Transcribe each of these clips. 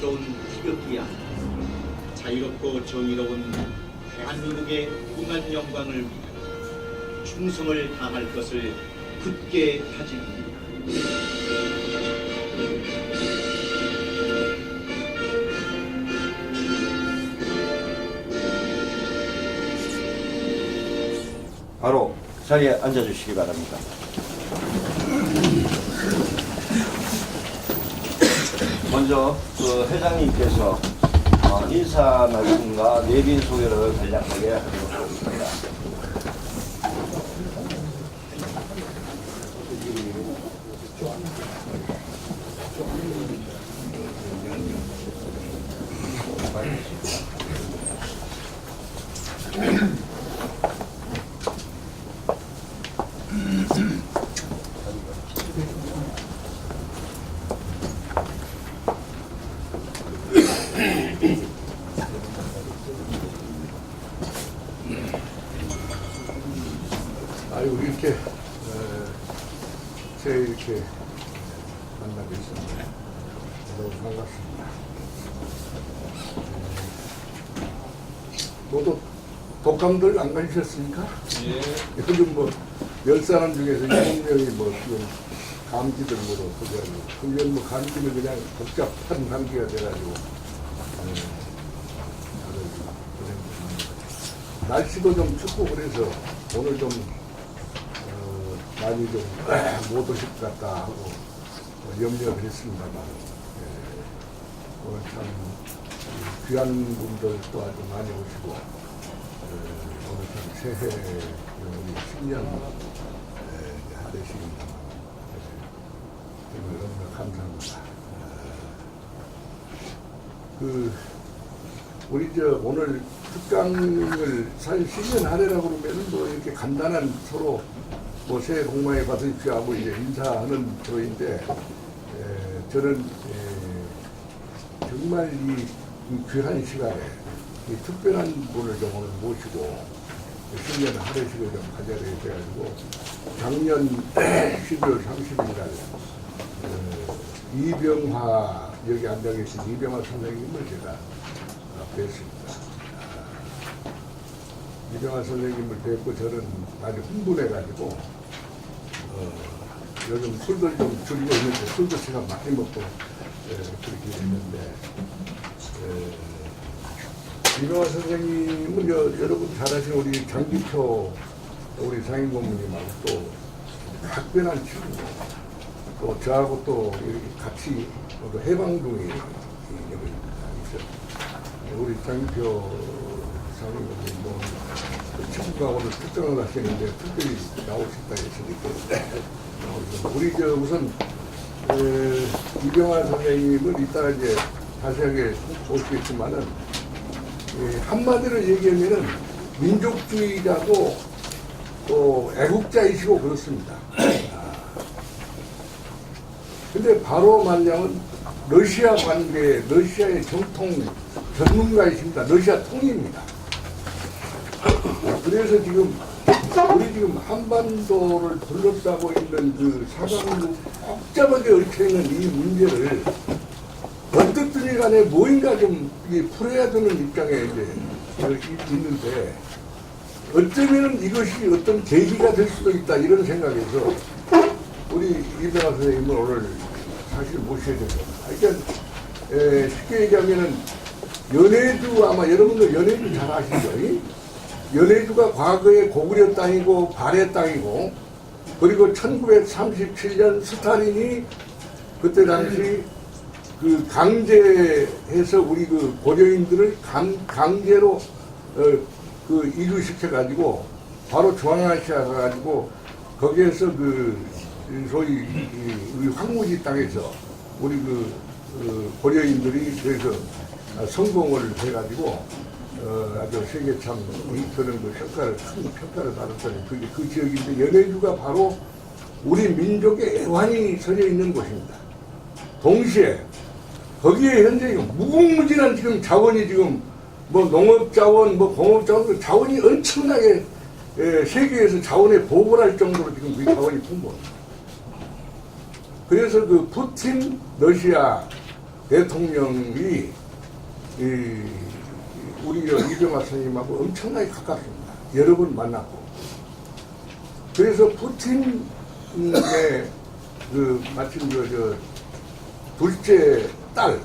자랑스러운 희극기야. 자유롭고 정의로운 대한민국의 무한 영광을 위해 충성을 다할 것을 굳게 다짐합니다. 바로 자리에 앉아주시기 바랍니다. 먼저 그 회장님께서 인사 말씀과 내빈 소개를 간략하게 하도록 하겠습니다. 아이고 이렇게 제 이렇게 만나게 있습니다. 너무 반갑습니다. 모두 독감들 안 가셨습니까? 예. 요즘 뭐 10사람 중에서 7명이 뭐 지금 감기들 뭐로 그래가지고 그게 뭐 감기는 그냥 복잡한 감기가 돼가지고 다들 고생입니다. 날씨도 좀 춥고 그래서 오늘 좀 많이 좀 못 오실 것 같다 하고 염려를 했습니다만 오늘 참 귀한 분들도 아주 많이 오시고 오늘 참 새해 우리 신년 하되십니다만 정말 너무나 감사합니다. 우리 오늘 특강을 사실 신년 하례라고 그러면 뭐 이렇게 간단한 서로 뭐 새해 복 많이 받으십시오 하고 이제 인사하는 저인데 저는 정말 이 귀한 시간에 이 특별한 분을 좀 오늘 모시고 신년 하례식을 좀 가져야 돼가지고 작년 12월 30일 날 이병화 여기 앉아 계신 이병화 선생님을 제가 뵀습니다. 이병화 선생님을 뵙고 저는 아주 흥분해가지고 요즘 술도 좀 줄이고 있는데 술도 제가 많이 먹고 그렇게 했는데 이병화 선생님은 여러분 잘 아시는 우리 장기표 우리 상임고문님하고 또 각별한 친구고 또 저하고 또 같이 해방동에 우리 장기표 상임고문님 뭐 친구가 오늘 특정을 하시는데 특별히 나오셨다 했으니까 우리 우선 이병화 선생님을 이따가 이제 자세하게 보시겠지만은 한마디로 얘기하면은 민족주의자도 또 애국자이시고 그렇습니다. 근데 바로 말하면 러시아 관계, 러시아의 정통 전문가이십니다. 러시아 통입니다. 그래서 지금 우리 지금 한반도를 둘러싸고 있는 그 사방으로 복잡하게 얽혀있는 이 문제를 어떻든 간에 뭐인가 좀 풀어야 되는 입장에 이제 있는데 어쩌면 이것이 어떤 계기가 될 수도 있다 이런 생각에서 우리 이병화 선생님을 오늘 사실 모셔야 됩니다. 그러니까 쉽게 얘기하면은 연해주 아마 여러분들 연해주 잘 아시죠? 연해주가 과거의 고구려 땅이고 발해 땅이고 그리고 1937년 스탈린이 그때 당시 그 강제해서 우리 그 고려인들을 강제로 그 이주시켜 가지고 바로 중앙아시아 가가지고 거기에서 그 소위 우리 황무지 땅에서 우리 그 고려인들이 그래서 성공을 해가지고 아주 세계 참 그런 그 큰 평가를 받았더니 그게 그 지역인데 연해주가 바로 우리 민족의 애환이 서려 있는 곳입니다. 동시에 거기에 현재 무궁무진한 지금 자원이 지금 뭐 농업자원, 뭐 공업자원, 자원이 엄청나게 세계에서 자원에 보고할 정도로 지금 그 자원이 풍부합니다. 그래서 그 푸틴 러시아 대통령이 우리 이병화 선생님하고 엄청나게 가깝습니다. 여러 번 만났고. 그래서 푸틴의 마침 둘째 딸,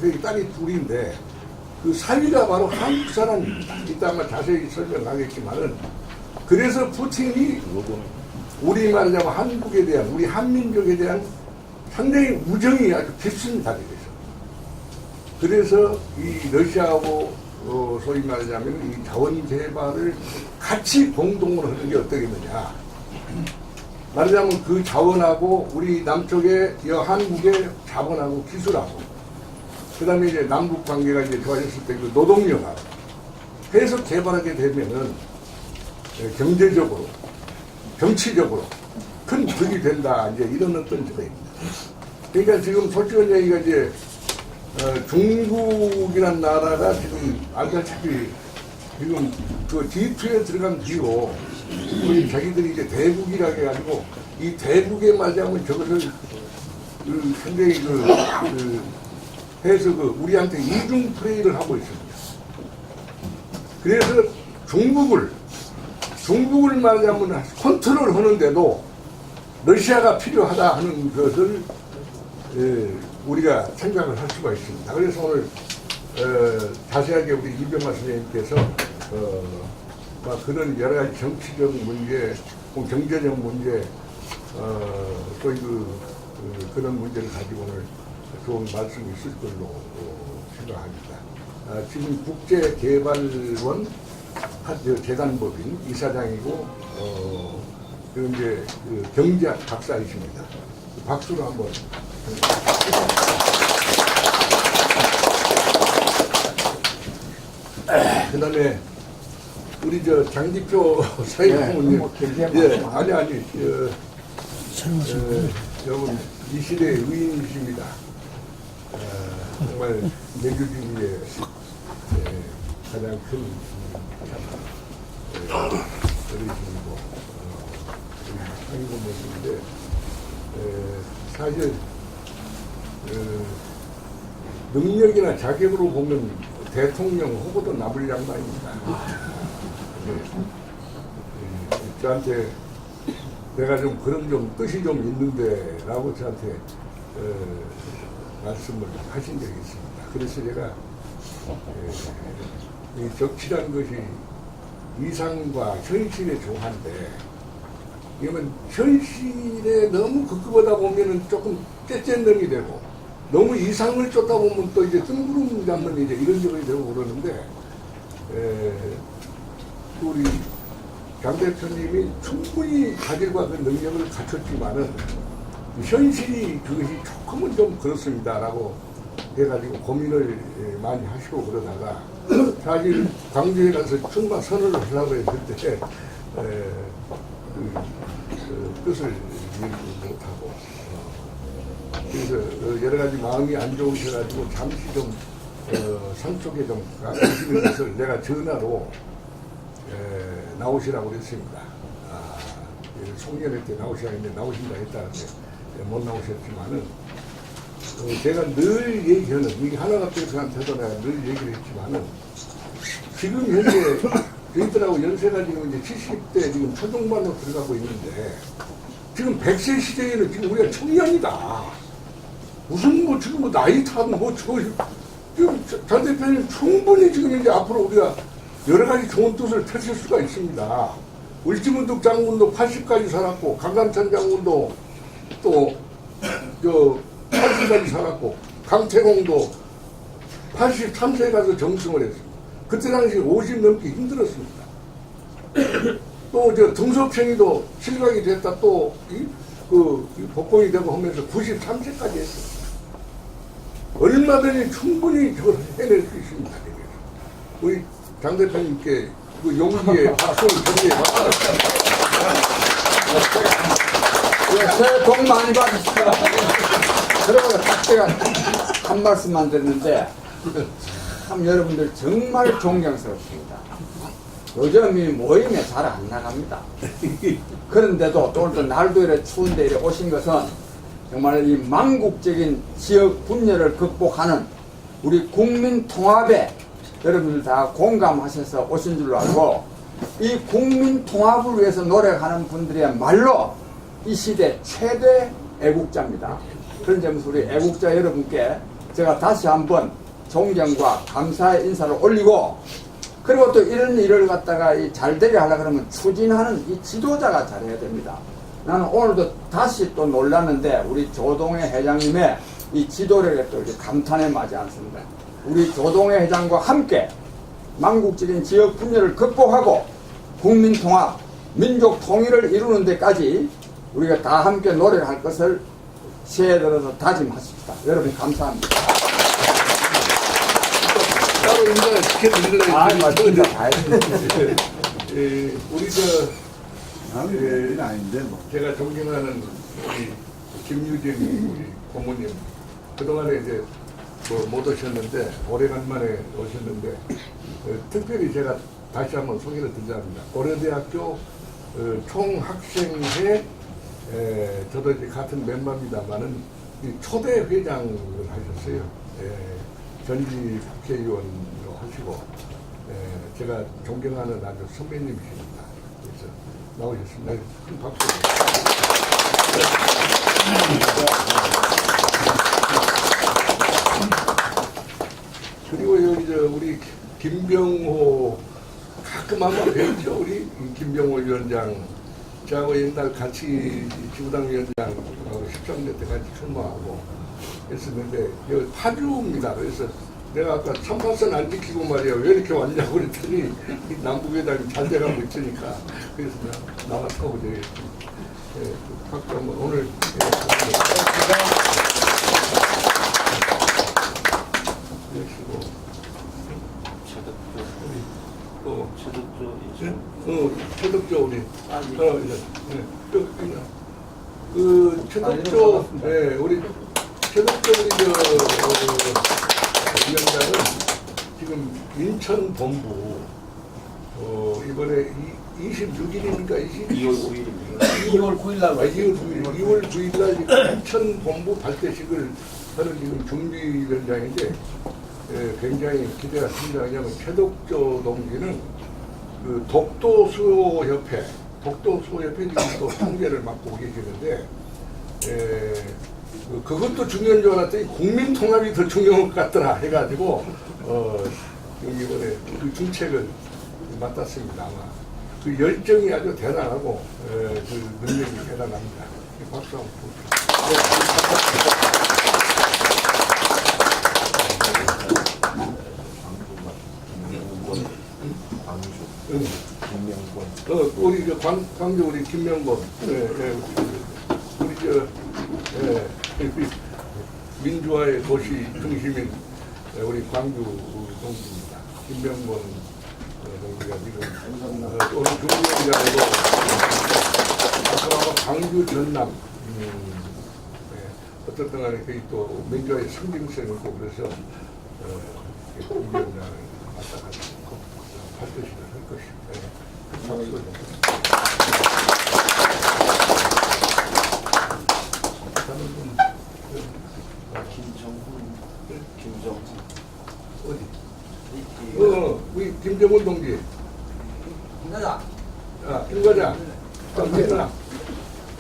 그 딸이 둘인데 그 사위가 바로 한국 사람입니다. 이따 아마 자세히 설명하겠지만은 그래서 푸틴이 우리 말하자면 한국에 대한 우리 한민족에 대한 상당히 우정이 아주 깊습니다. 그래서 이 러시아하고 소위 말하자면 이 자원 개발을 같이 공동으로 하는 게 어떻겠느냐. 말하자면 그 자원하고 우리 남쪽에 한국의 자본하고 기술하고 그 다음에 이제 남북 관계가 이제 좋아졌을 때 그 노동력하고 해서 개발하게 되면은 경제적으로 정치적으로 큰 득이 된다. 이제 이런 어떤 저거입니다. 그러니까 지금 솔직한 얘기가 이제 중국이란 나라가 지금 알다시피 지금 그 G2에 들어간 뒤로 우리 자기들이 이제 대국이라고 해가지고 이 대국에 맞이하면 저것을 상당히 해서 우리한테 이중 플레이를 하고 있습니다. 그래서 중국을 말하자면 컨트롤 하는데도 러시아가 필요하다 하는 것을 우리가 생각을 할 수가 있습니다. 그래서 오늘 자세하게 우리 이병화 선생님께서 그런 여러 가지 정치적 문제, 경제적 문제, 또 그런 문제를 가지고 오늘 좋은 말씀이 있을 걸로 생각합니다. 지금 국제개발원 재단법인 이사장이고 그리고 이제 경제학 박사이십니다. 박수로 한번. 그 다음에 우리 장지표 사회부모님. 예, 아니, 여러분 이 시대의 의인이십니다. 정말 내교주의의 가장 큰 어르신이고 상위부모님인데 사실 능력이나 자격으로 보면 대통령 후보도 남을 양반입니다. 저한테 내가 좀 그런 좀 뜻이 좀 있는데 라고 저한테 말씀을 하신 적이 있습니다. 그래서 제가 이 정치란 것이 이상과 현실의 조화인데 이러면 현실에 너무 급급하다 보면은 조금 째째능이 되고 너무 이상을 쫓다 보면 또 이제 뜬구름 잡는 이제 이런 적이 되고 그러는데 우리 장 대표님이 충분히 자질과 그 능력을 갖췄지만은 현실이 그것이 조금은 좀 그렇습니다라고 해가지고 고민을 많이 하시고 그러다가 사실 광주에 가서 출마 선언을 하려고 했을 때 뜻을 이루지 못하고 그래서 여러 가지 마음이 안 좋으셔가지고 잠시 좀 산속에 좀 가시는 것을 내가 전화로 나오시라고 그랬습니다. 송년회 때 나오시라 했는데 나오신다 했다는데 못 나오셨지만은 제가 늘 얘기하는 이게 하나갑자기한테도 내가 늘 얘기를 했지만은 지금 현재 저희들하고 연세가 지금 이제 70대 지금 초중반으로 들어가고 있는데 지금 100세 시대에는 지금 우리가 청년이다. 무슨 뭐 지금 뭐 나이 타고 뭐 지금 장 대표님 충분히 지금 이제 앞으로 우리가 여러 가지 좋은 뜻을 펼칠 수가 있습니다. 을지문득 장군도 80까지 살았고 강감찬 장군도 또 80까지 살았고 강태공도 83세에 가서 정승을 했습니다. 그때 당시 50 넘기 힘들었습니다. 또 등소평이도 실각이 됐다 또 복권이 되고 하면서 93세까지 했습니다. 얼마든지 충분히 저걸 해낼 수 있습니다. 우리 장 대표님께 그 용기에 박수를 전해 새해 복 많이 받으시고 그러고 딱 제가 한 말씀만 드렸는데 참 여러분들 정말 존경스럽습니다. 요즘 이 모임에 잘 안 나갑니다. 그런데도 또 오늘 날도 이래 추운데 이래 오신 것은 정말 이 망국적인 지역 분열을 극복하는 우리 국민 통합에 여러분들 다 공감하셔서 오신 줄로 알고, 이 국민 통합을 위해서 노력하는 분들이야말로 이 시대 최대 애국자입니다. 그런 점에서 우리 애국자 여러분께 제가 다시 한번 존경과 감사의 인사를 올리고, 그리고 또 이런 일을 갖다가 잘 되게 하려고 그러면 추진하는 이 지도자가 잘해야 됩니다. 나는 오늘도 다시 또 놀랐는데 우리 조동해 회장님의 이 지도력에 또 이렇게 감탄에 마지 않습니다. 우리 조동해 회장과 함께 망국적인 지역 분열을 극복하고 국민 통합, 민족 통일을 이루는 데까지 우리가 다 함께 노력할 것을 새해 들어서 다짐하십시다. 여러분 감사합니다. 따로 인사 시켜드리려고 맞습니다. 우리 아닌데 뭐. 제가 존경하는 우리 김유진 우리 고모님, 그동안에 이제 뭐 못 오셨는데 오래간만에 오셨는데 특별히 제가 다시 한번 소개를 드리자합니다. 고려대학교 총학생회 저도 이제 같은 멤버입니다만은 초대 회장을 하셨어요. 전직 국회의원으로 하시고 제가 존경하는 아주 선배님이십니다. 그래서 나오셨습니다. 큰 박수. 그리고 여기 우리 김병호 가끔 한번 뵙죠. 우리 김병호 위원장. 저하고 옛날 같이 지구당 위원장하고 13년 때 같이 출마하고 했었는데 여기 파주입니다. 그래서 내가 아까 3파선 안 지키고 말이야 왜 이렇게 왔냐고 그랬더니 이 남북회담이 잘 돼가고 있으니까 그래서 나와서 오제 박수 한번 오늘 최덕조 우리 그 최덕조 우리 최덕조 우리 위원장은 지금 인천 본부 이번에 26일입니까? 2월 9일입니다. 2월 9일 날 2월 9일 날 인천 본부 발대식을 하는 지금 준비위원장인데 굉장히 기대가 큽니다. 왜냐하면 최덕조 동지는 그 독도수협회 지금 또 총재를 맡고 계시는데 그것도 중요한 줄 알았더니 국민 통합이 더 중요한 것 같더라 해가지고 이번에 그 중책을 맡았습니다. 아마 그 열정이 아주 대단하고 그 능력이 대단합니다. 박수 한번 주십시오. 우리 광주 우리 김명권, 우리 민주화의 도시 중심인 우리 광주 동지입니다. 김명권 동지가 지금 오늘 중요한자리로 아까 광주 전남 어떻든 간에 거기 또 민주화의 상징성이 있고 그래서 김위원장을 맡아가지고 발표식을 할 것입니다. 김정훈 어디? 우리 김정훈 동지. 김과장. 김과장.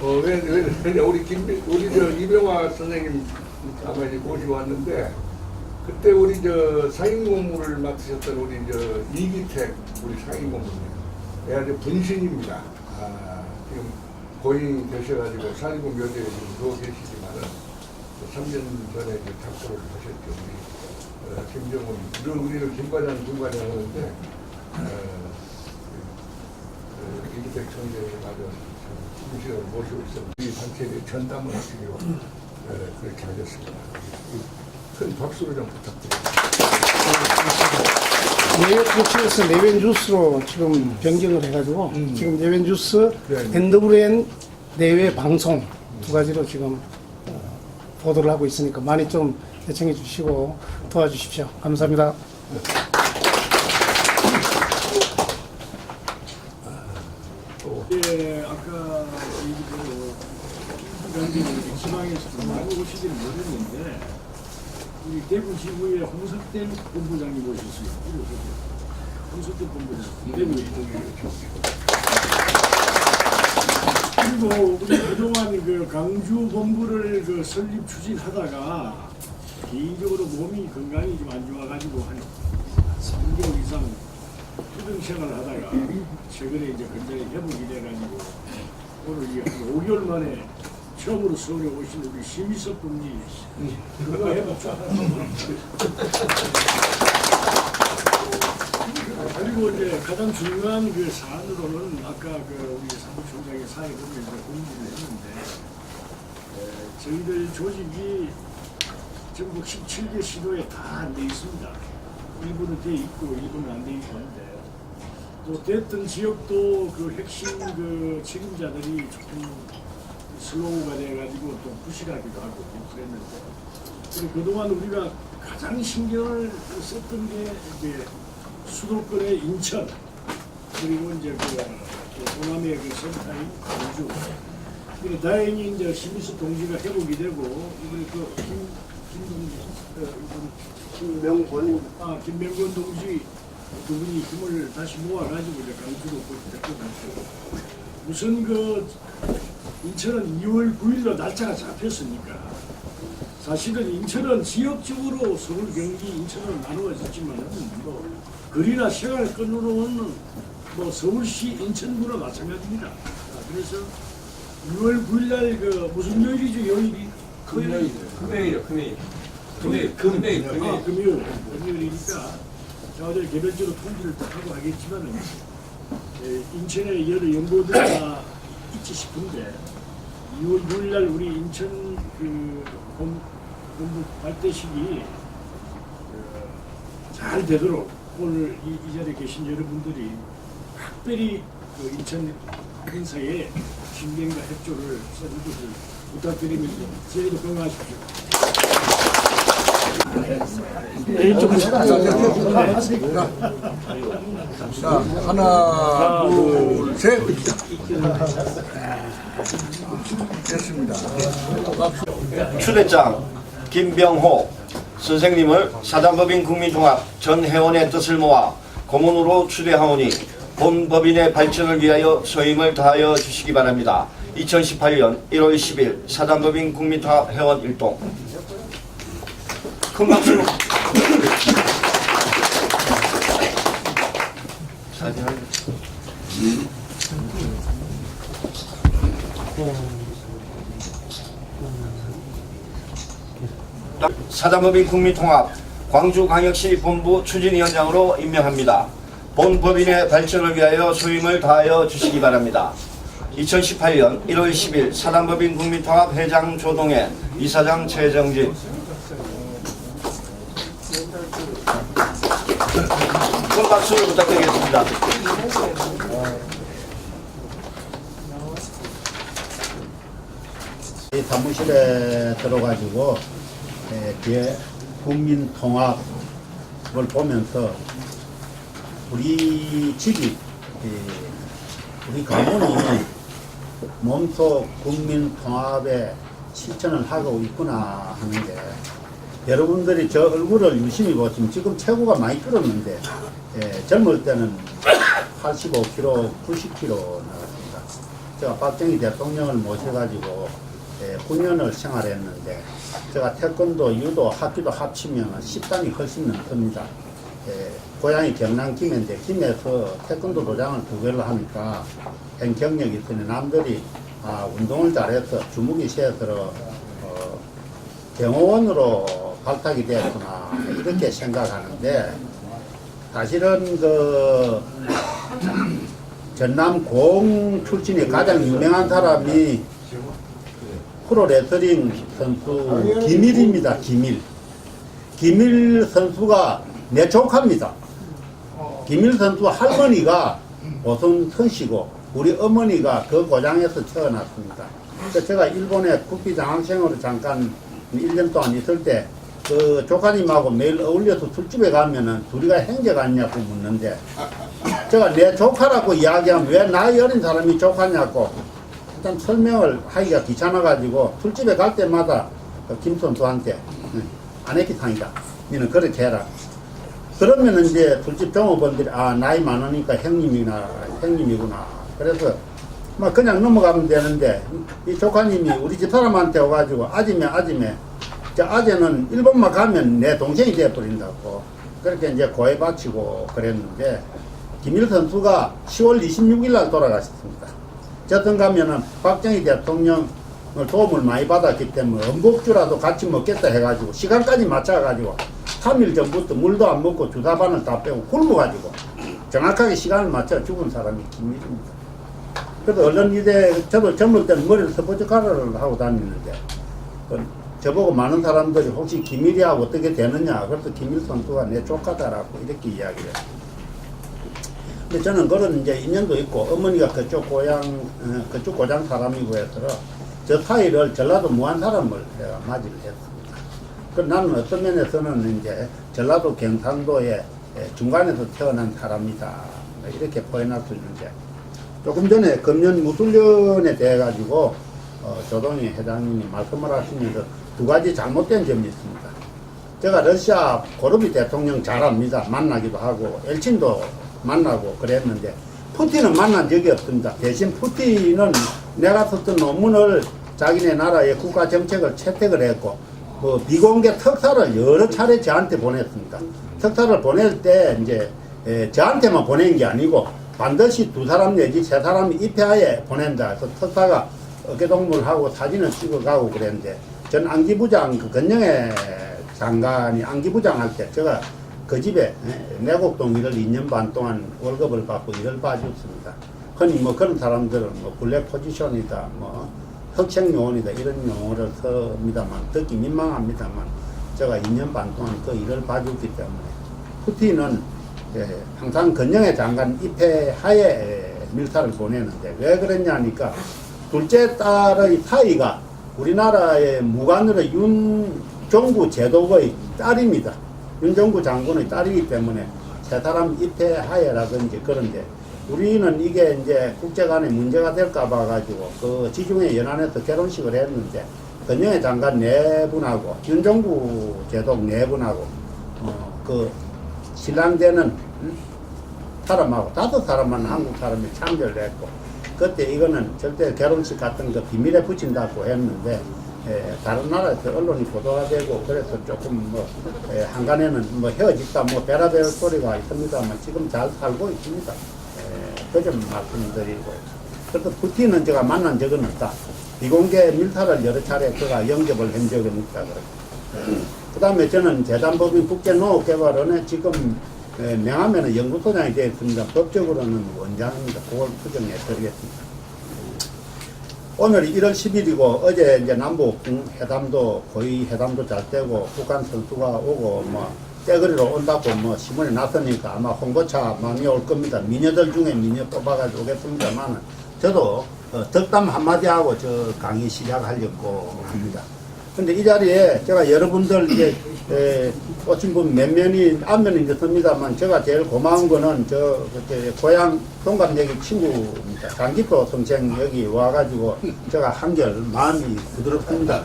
왜 우리 이병화 선생님 아마 이제 모시고 왔는데 그때 우리 상임 고문을 맡으셨던 우리 이기택 우리 상임 고문님. 아주 분신입니다. 지금 고인이 되셔가지고 사리고 묘지에 지금 누워 계시지만은 3년 전에 작고를 하셨죠. 우리 김정훈, 우리는 김과장 하는데 이기택 총재님 아주 분신을 모시고 있습니다. 이 단체에 전담을 하시기로 그렇게 하셨습니다. 큰 박수를 좀 부탁드립니다. 내외 코치에서 내외 뉴스로 지금 변경을 해가지고 지금 내외 뉴스, 네. NWN 내외 방송 두 가지로 지금 보도를 하고 있으니까 많이 좀 대청해 주시고 도와주십시오. 감사합니다. 예, 아까 이렇게 지방에서도 많이 오시지는 못했는데 우리 대구 지부의 홍석된 본부장님 오셨어요. 홍석된 본부장 대구 그리고 우리 그동안 그 강주 본부를 그 설립 추진하다가 개인적으로 몸이 건강이 좀 안 좋아가지고 한 3개월 이상 투병 생활을 하다가 최근에 이제 굉장히 회복이 돼가지고 오늘 한 5개월 만에 처음으로 서울에 오신 우리 심희섭 분이 그거 해봤죠. 그리고 이제 가장 중요한 그 사안으로는 아까 그 우리 사무총장의 사회 보면서 공지를 했는데 저희들 조직이 전국 17개 시도에 다 안 돼 있습니다. 일부는 돼 있고 일부는 안 돼 있고 한데 또 됐던 지역도 그 핵심 그 책임자들이 조금 슬로우가 돼가지고 또 부실하기도 하고 그랬는데 그리고 그동안 우리가 가장 신경을 썼던 게 이제 수도권의 인천 그리고 이제 그 호남의 그 센터인 광주. 그리고 다행히 이제 심희수 동지가 회복이 되고 이번에 그 김명권 동지 두 분이 힘을 다시 모아가지고 이제 강주로 데리고 갔고 우선 그 인천은 2월 9일로 날짜가 잡혔으니까 사실은 인천은 지역적으로 서울, 경기, 인천은 나누어졌지만 뭐 거리나 생활권으로는 뭐 서울시, 인천구나 마찬가지입니다. 그래서 6월 9일 날 그 무슨 요일이죠? 요일이? 금요일이요. 금요일이니까 저희들 개별적으로 통지를 다 하고 하겠지만은 인천의 여러 연구들이 다 있지 싶은데 2월 9일 날 우리 인천 그 본부 발대식이 잘 되도록 오늘 이 자리에 계신 여러분들이 특별히 그 인천 행사에 신경과 협조를 써주기를 부탁드리면서 저희도 건강하십시오. 자, 하나, 둘, 셋. 됐습니다. 추대장 김병호 선생님을 사단법인 국민통합 전 회원의 뜻을 모아 고문으로 추대하오니 본 법인의 발전을 위하여 소임을 다하여 주시기 바랍니다. 2018년 1월 10일 사단법인 국민통합 회원 일동. 큰 박수로. 사단법인 국민통합 광주광역시 본부 추진위원장으로 임명합니다. 본 법인의 발전을 위하여 소임을 다하여 주시기 바랍니다. 2018년 1월 10일 사단법인 국민통합 회장 조동해, 이사장 최정진. 큰 박수를 부탁드리겠습니다. 이 사무실에 들어가지고 뒤에 국민통합을 보면서 우리 집이 우리 가문이 몸속 국민통합에 실천을 하고 있구나 하는 게 여러분들이 저 얼굴을 유심히 보시면 지금 체구가 많이 줄었는데 젊을 때는 85kg, 90kg 나왔습니다. 제가 박정희 대통령을 모셔가지고 9년을 생활했는데 제가 태권도, 유도, 합기도 합치면 10단이 훨씬 넘습니다. 고향이 경남 김해인데 김해에서 태권도 도장을 2개를 하니까 한 경력이 있으니 남들이 운동을 잘해서 주먹이 세서 경호원으로 발탁이 되었구나 이렇게 생각하는데 사실은 그 전남 공 출신의 가장 유명한 사람이 프로레슬링 선수 김일입니다. 김일 선수가 내 조카입니다. 김일 선수 할머니가 오손선 씨고 우리 어머니가 그 고장에서 태어났습니다. 그래서 제가 일본에 국비장학생으로 잠깐 1년 동안 있을 때 그 조카님하고 매일 어울려서 술집에 가면은 둘이가 형제 같냐고 묻는데 제가 내 조카라고 이야기하면 왜 나이 어린 사람이 조카냐고 하여튼 설명을 하기가 귀찮아가지고 술집에 갈 때마다 그 김선수한테 아내기탕이다. 너는 그렇게 해라. 그러면은 이제 술집 종업원들이 나이 많으니까 형님이구나. 그래서 막 그냥 넘어가면 되는데 이 조카님이 우리 집 사람한테 와가지고 아지매 저 아재는 일본만 가면 내 동생이 돼버린다고 그렇게 이제 고해 바치고 그랬는데 김일 선수가 10월 26일 날 돌아가셨습니다. 저튼 가면은 박정희 대통령을 도움을 많이 받았기 때문에 음복주라도 같이 먹겠다 해가지고 시간까지 맞춰가지고 3일 전부터 물도 안 먹고 주사반을 다 빼고 굶어가지고 정확하게 시간을 맞춰 죽은 사람이 김일입니다. 그래서 얼른 이제 저도 젊을 때는 머리를 스포츠 카라를 하고 다니는데 저보고 많은 사람들이 혹시 김일이하고 어떻게 되느냐 그래서 김일 선수가 내 조카다라고 이렇게 이야기를 해요. 근데 저는 그런 이제 인연도 있고 어머니가 그쪽 고장 사람이고 해서 저 사이를 전라도 무한 사람을 내가 맞이를 했습니다. 그 나는 어떤 면에서는 이제 전라도 경상도의 중간에서 태어난 사람이다 이렇게 표현할 수 있는데 조금 전에 금년 무술년에 대해 가지고 조동희 회장님이 말씀을 하시면서 두 가지 잘못된 점이 있습니다. 제가 러시아 고르비 대통령 잘 압니다. 만나기도 하고 엘친도 만나고 그랬는데 푸틴은 만난 적이 없습니다. 대신 푸틴은 내가 썼던 논문을 자기네 나라의 국가 정책을 채택을 했고 비공개 특사를 여러 차례 저한테 보냈습니다. 특사를 보낼 때 이제 저한테만 보낸 게 아니고 반드시 2사람 내지 3사람이 입회하에 보낸다. 그래서 특사가 어깨동무를 하고 사진을 찍어가고 그랬는데 전 안기부장 그 건영애 장관이 안기부장 할 때 제가 그 집에 내곡동 일을 2년 반 동안 월급을 받고 일을 봐줬습니다. 흔히 뭐 그런 사람들은 뭐 블랙 포지션이다, 뭐 흑색 요원이다 이런 용어를 씁니다만 듣기 민망합니다만 제가 2년 반 동안 그 일을 봐줬기 때문에 푸틴은 항상 건영애 장관 입회하에 밀사를 보내는데 왜 그랬냐니까 둘째 딸의 사이가 우리나라의 무관으로 윤종구 제독의 딸입니다. 윤종구 장군의 딸이기 때문에 세 사람 입회하에라든지 그런데 우리는 이게 이제 국제간에 문제가 될까 봐 가지고 그 지중해 연안에서 결혼식을 했는데 건영애 장관 4분하고 윤종구 제독 4분하고 그 신랑되는 사람하고 5사람만 한국 사람이 참여를 했고 그때 이거는 절대 결혼식 같은 거 비밀에 붙인다고 했는데 다른 나라에서 언론이 보도가 되고 그래서 조금 한간에는 헤어졌다 베라벨 소리가 있습니다만 지금 잘 살고 있습니다. 그 점 말씀드리고 그래서 푸틴은 제가 만난 적은 없다. 비공개 밀사를 여러 차례 제가 영접을 한 적은 있다. 그 다음에 저는 재단법인 국제농업개발원에 지금 명함에는 연구소장이 되어 있습니다. 법적으로는 원장입니다. 그걸 수정해 드리겠습니다. 오늘이 1월 10일이고 어제 이제 남북 회담도 거의 회담도 잘 되고 북한 선수가 오고 떼거리로 온다고 신문에 났으니까 아마 홍보차 많이 올 겁니다. 미녀들 중에 미녀 뽑아가지고 오겠습니다만 저도 덕담 한마디 하고 저 강의 시작하려고 합니다. 근데 이 자리에 제가 여러분들 이제 오신 분 몇 명이 안면이 있습니다만 제가 제일 고마운 거는 저 고향 동갑내기 친구입니다. 강기표 동생 여기 와가지고 제가 한결 마음이 부드럽습니다.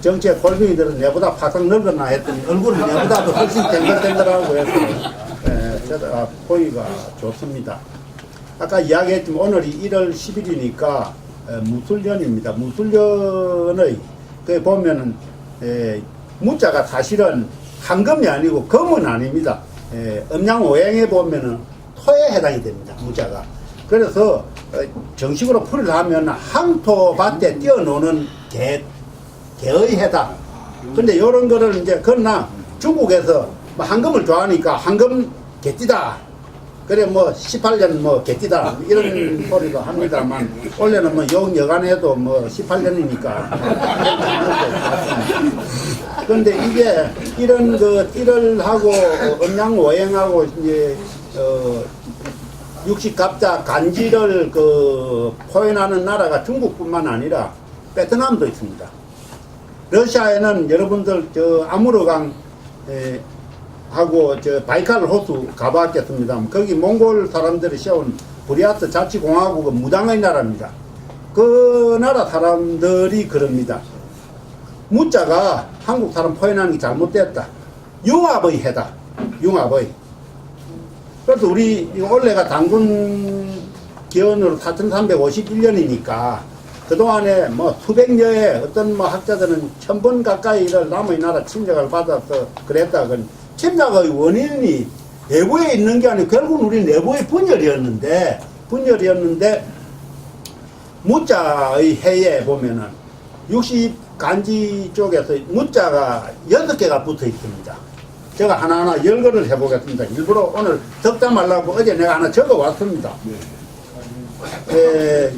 정치의 골뱅이들은 내보다 파상 늙었나 했더니 얼굴은 내보다도 훨씬 땡글땡글하고 해서 제가 보기가 좋습니다. 아까 이야기했지만 오늘이 1월 10일이니까 무술년입니다. 무술년의 그 보면은 무자가 사실은 황금이 아니고 금은 아닙니다. 음양오행에 보면은 토에 해당이 됩니다. 무자가. 그래서 정식으로 풀이를 하면 항토밭에 뛰어노는 개의 해당. 근데 요런 거를 이제 그러나 중국에서 황금을 좋아하니까 황금 개띠다. 그래 18년 개띠다 이런 소리도 합니다만 원래는 여간해도 18년이니까 그런데 이게 이런 띠를 하고 음양오행하고 이제 육식갑자 간지를 표현하는 나라가 중국뿐만 아니라 베트남도 있습니다. 러시아에는 여러분들 아무르강 하고 바이칼 호수 가봤겠습니다. 거기 몽골 사람들이 세운 브리아트 자치공화국은 무당의 나라입니다. 그 나라 사람들이 그럽니다. 무자가 한국 사람 표현하는 게 잘못됐다. 융합의 해다. 융합의. 그래서 우리 올해가 단군 기원으로 4351년이니까 그동안에 뭐 수백여의 어떤 뭐 학자들은 1000번 가까이를 남의 나라 침략을 받아서 그랬다. 침략의 원인이 내부에 있는 게 아니고 결국은 우리 내부의 분열이었는데 무자의 해에 보면은 60간지 쪽에서 무자가 6개가 붙어 있습니다. 제가 하나하나 열거를 해보겠습니다. 일부러 오늘 적다 말라고 어제 내가 하나 적어 왔습니다.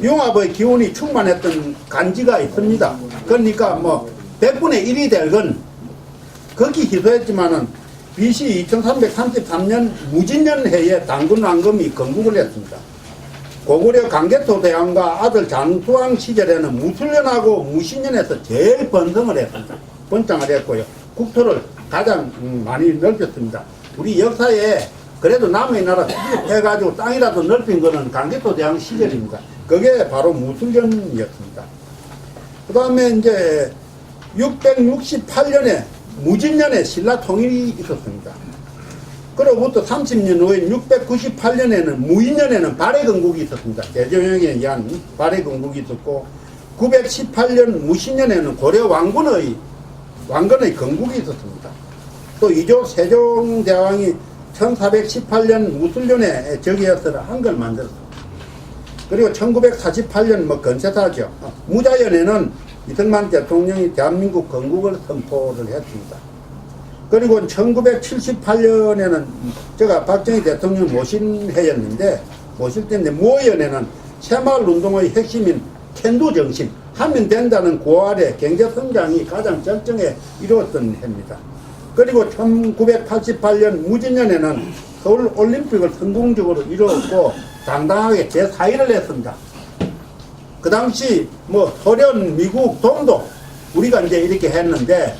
융합의 기운이 충만했던 간지가 있습니다. 그러니까 뭐 100분의 1이 될 건 극히 희소했지만은 BC 2333년 무진년 해에 단군 왕금이 건국을 했습니다. 고구려 강개토 대왕과 아들 장수왕 시절에는 무술년하고 무신년에서 제일 번성을 했습니다. 번창을 했고요. 국토를 가장 많이 넓혔습니다. 우리 역사에 그래도 남의 나라 해가지고 땅이라도 넓힌 거는 강개토 대왕 시절입니다. 그게 바로 무술년이었습니다. 그 다음에 이제 668년에 무진년에 신라 통일이 있었습니다. 그로부터 30년 후인 698년에는 무인년에는 발해건국이 있었습니다. 대종영에 의한 발해건국이 있었고 918년 무신년에는 고려 왕건의 건국이 있었습니다. 또 이조 세종대왕이 1418년 무술년에 저기에서 한걸 만들었습니다. 그리고 1948년 뭐 건세사죠. 무자연에는 이승만 대통령이 대한민국 건국을 선포를 했습니다. 그리고 1978년에는 제가 박정희 대통령 모신 해였는데 모실 때인데 무오연에는 새마을운동의 핵심인 캔두 정신, 하면 된다는 구호 아래 경제성장이 가장 절정에 이루었던 해입니다. 그리고 1988년 무진년에는 서울올림픽을 성공적으로 이루었고 당당하게 제4위를 했습니다. 그 당시 뭐 소련, 미국, 동독 우리가 이제 이렇게 했는데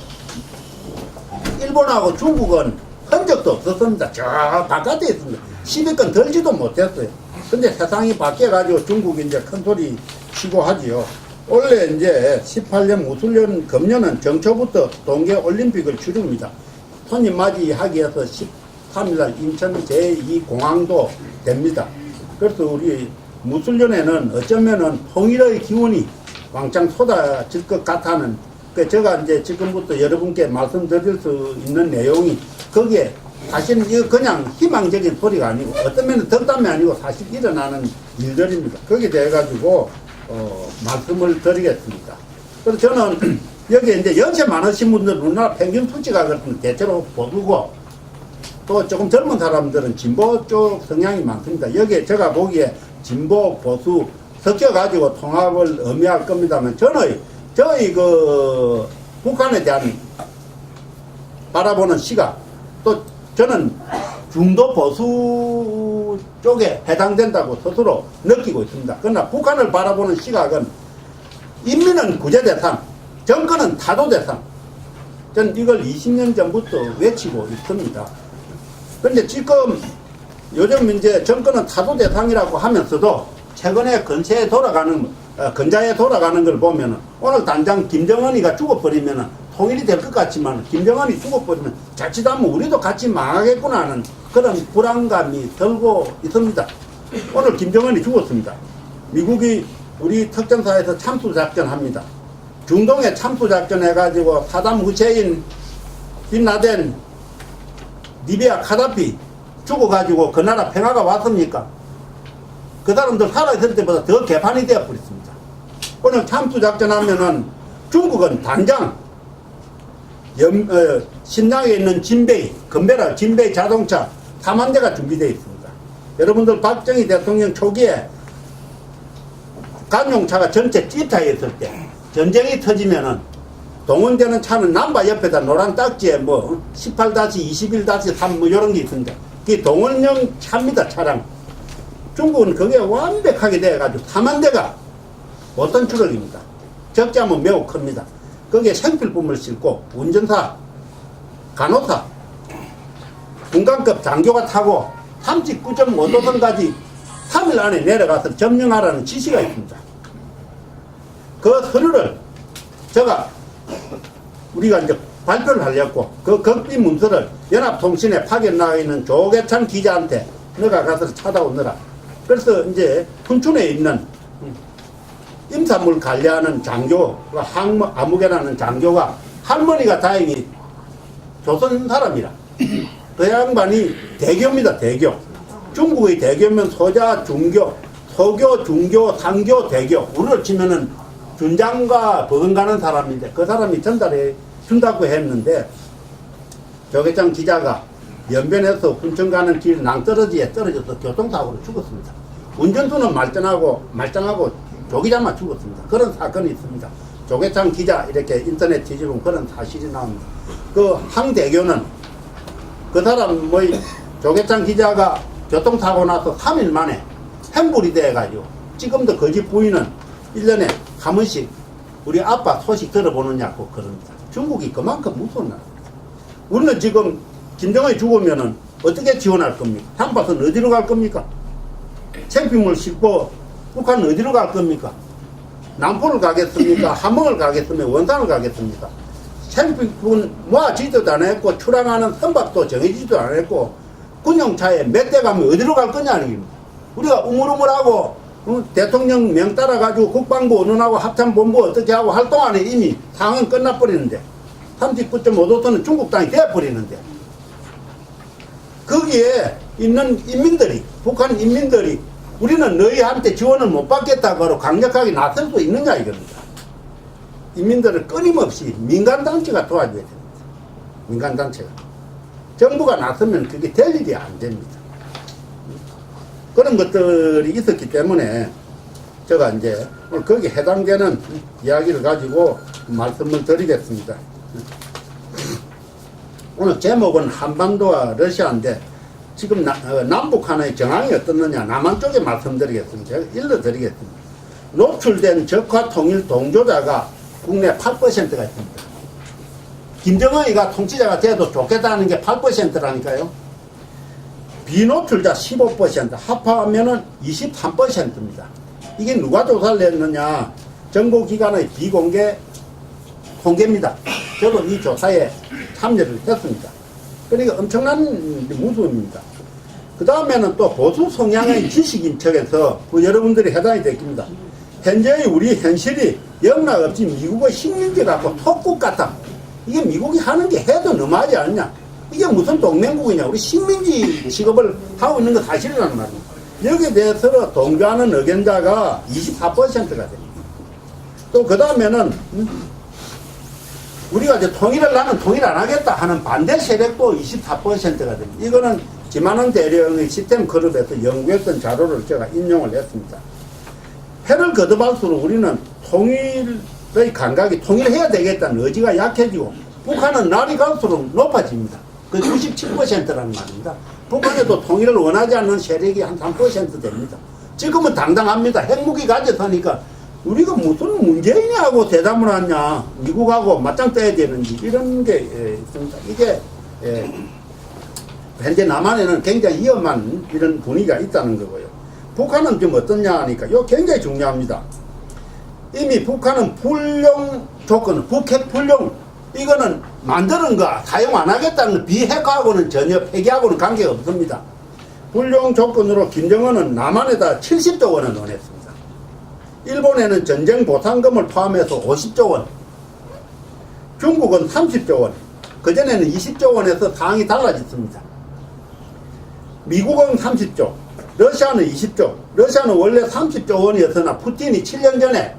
일본하고 중국은 흔적도 없었습니다. 저 바깥에 있습니다. 10위권 들지도 못했어요. 근데 세상이 바뀌어가지고 중국이 이제 큰 소리 치고 하지요. 원래 이제 18년 무술년 금년은 정초부터 동계올림픽을 치릅니다. 손님 맞이하기 위해서 13일날 인천 제2공항도 됩니다. 그래서 우리 무술년에는 어쩌면은 통일의 기운이 왕창 쏟아질 것 같다는 제가 이제 지금부터 여러분께 말씀드릴 수 있는 내용이 거기에 사실은 이거 그냥 희망적인 소리가 아니고 어떤 면은 덕담이 아니고 사실 일어나는 일들입니다. 거기에 대해 가지고 말씀을 드리겠습니다. 그래서 저는 여기 이제 연세 많으신 분들 우리나라 평균 수치가 그렇습니다. 대체로 보수고 또 조금 젊은 사람들은 진보 쪽 성향이 많습니다. 여기에 제가 보기에 진보 보수 섞여가지고 통합을 의미할 겁니다만 저희 그 북한에 대한 바라보는 시각 또 저는 중도 보수 쪽에 해당된다고 스스로 느끼고 있습니다. 그러나 북한을 바라보는 시각은 인민은 구제 대상, 정권은 타도 대상. 저는 이걸 20년 전부터 외치고 있습니다. 그런데 지금 요즘 이제 정권은 타도 대상이라고 하면서도 최근에 근자에 돌아가는 걸 보면은 오늘 당장 김정은이가 죽어버리면은 통일이 될 것 같지만 김정은이 죽어버리면 자칫하면 우리도 같이 망하겠구나 하는 그런 불안감이 들고 있습니다. 오늘 김정은이 죽었습니다. 미국이 우리 특전사에서 참수작전 합니다. 중동에 참수작전 해가지고 사담 후세인, 빈라덴, 리비아 카다피 죽어가지고 그 나라 평화가 왔습니까? 그 사람들 살아있을 때보다 더 개판이 되어버렸습니다. 오늘 참수작전 하면은 중국은 당장 신장에 있는 진베이, 건배라 진베이 자동차 4만 대가 준비되어 있습니다. 여러분들 박정희 대통령 초기에 관용차가 전체 찌타에 있을 때 전쟁이 터지면은 동원되는 차는 남바 옆에다 노란 딱지에 뭐 18-21-3 뭐 이런 게 있습니다. 그게 동원용 차입니다, 차량. 중국은 그게 완벽하게 돼가지고 4만 대가 보통 추력입니다. 적자면 매우 큽니다. 거기에 생필품을 싣고 운전사, 간호사, 군관급 장교가 타고 39.5도선까지 3일 안에 내려가서 점령하라는 지시가 있습니다. 그 서류를 제가 우리가 이제 발표를 하려고 그 극비 문서를 연합통신에 파견 나가 있는 조계찬 기자한테 너가 가서 찾아오느라. 그래서 이제 훈춘에 있는 임산물 관리하는 장교, 아무개라는 장교가 할머니가 다행히 조선 사람이라. 그 양반이 대교입니다, 대교. 중국의 대교면 소자, 중교, 소교, 중교, 상교, 대교. 우리로 치면은 준장과 버금가는 사람인데 그 사람이 전달해 준다고 했는데 조계장 기자가 연변에서 훈천 가는 길 낭떠러지에 떨어져서 교통사고로 죽었습니다. 운전수는 말짱하고 조기자만 죽었습니다. 그런 사건이 있습니다. 조계장 기자 이렇게 인터넷 뒤집으면 그런 사실이 나옵니다. 그 항대교는 그 사람 조계장 기자가 교통사고 나서 3일 만에 횡불이 돼가지고 지금도 그 집 부인은 1년에 한 번씩 우리 아빠 소식 들어보느냐고 그럽니다. 중국이 그만큼 무서운 나라입니다. 우리는 지금 김정은이 죽으면은 어떻게 지원할 겁니까? 한밭은 어디로 갈 겁니까? 챙피물 싣고 북한은 어디로 갈 겁니까? 남포를 가겠습니까? 함흥을 가겠습니까? 원산을 가겠습니까? 챙피군 모아지지도 안 했고 출항하는 선박도 정해지지도 안 했고 군용차에 몇 대 가면 어디로 갈 거냐는 겁니다. 우리가 우물우물하고 대통령 명 따라가지고 국방부 언론하고 합참본부 어떻게 하고 할 동안에 이미 상황은 끝나버리는데 39.5도선은 중국 땅이 되어버리는데 거기에 있는 인민들이 북한 인민들이 우리는 너희한테 지원을 못 받겠다고 강력하게 나설 수 있느냐 이겁니다. 인민들을 끊임없이 민간단체가 도와줘야 됩니다. 민간단체가. 정부가 나서면 그게 될 일이 안 됩니다. 그런 것들이 있었기 때문에 제가 이제 오늘 거기에 해당되는 이야기를 가지고 말씀을 드리겠습니다. 오늘 제목은 한반도와 러시아인데 지금 남북한의 정황이 어떻느냐 남한 쪽에 말씀드리겠습니다. 제가 일러드리겠습니다. 노출된 적화 통일 동조자가 국내 8%가 있습니다. 김정은이가 통치자가 돼도 좋겠다는 게 8%라니까요. 비노출자 15%, 합하면은 23%입니다. 이게 누가 조사를 했느냐? 정보기관의 비공개 통계입니다. 저도 이 조사에 참여를 했습니다. 그러니까 엄청난 무수입니다. 그 다음에는 또 보수 성향의 지식인 척에서 여러분들이 해당이 됐습니다. 현재의 우리 현실이 영락없이 미국의 식민지 같고 속국 같다. 이게 미국이 하는 게 해도 너무하지 않냐? 이게 무슨 동맹국이냐? 우리 식민지 취급을 하고 있는 거 사실이라는 말입니다. 여기에 대해서 동조하는 의견자가 24%가 됩니다. 또 그 다음에는 우리가 이제 나는 통일 안 하겠다 하는 반대 세력도 24%가 됩니다. 이거는 김한원 대령의 시스템 그룹에서 연구했던 자료를 제가 인용을 했습니다. 해를 거듭할수록 우리는 통일의 감각이 통일해야 되겠다는 의지가 약해지고 북한은 날이 갈수록 높아집니다. 그 97%라는 말입니다. 북한에도 통일을 원하지 않는 세력이 한 3% 됩니다. 지금은 당당합니다. 핵무기 가져서니까 우리가 무슨 문재인이하고 대담을 하냐, 미국하고 맞짱 떠야 되는지 이런 게 있습니다. 이게 현재 남한에는 굉장히 위험한 이런 분위기가 있다는 거고요. 북한은 좀 어떠냐 하니까 이거 굉장히 중요합니다. 이미 북한은 불용 조건, 북핵 불용 이거는 만드는 거 사용 안 하겠다는 비핵화하고는 전혀 폐기하고는 관계가 없습니다. 불용 조건으로 김정은은 남한에다 70조 원을 논했습니다. 일본에는 전쟁 보상금을 포함해서 50조 원, 중국은 30조 원, 그전에는 20조 원에서 상황이 달라졌습니다. 미국은 30조, 러시아는 20조, 러시아는 원래 30조 원이었으나 푸틴이 7년 전에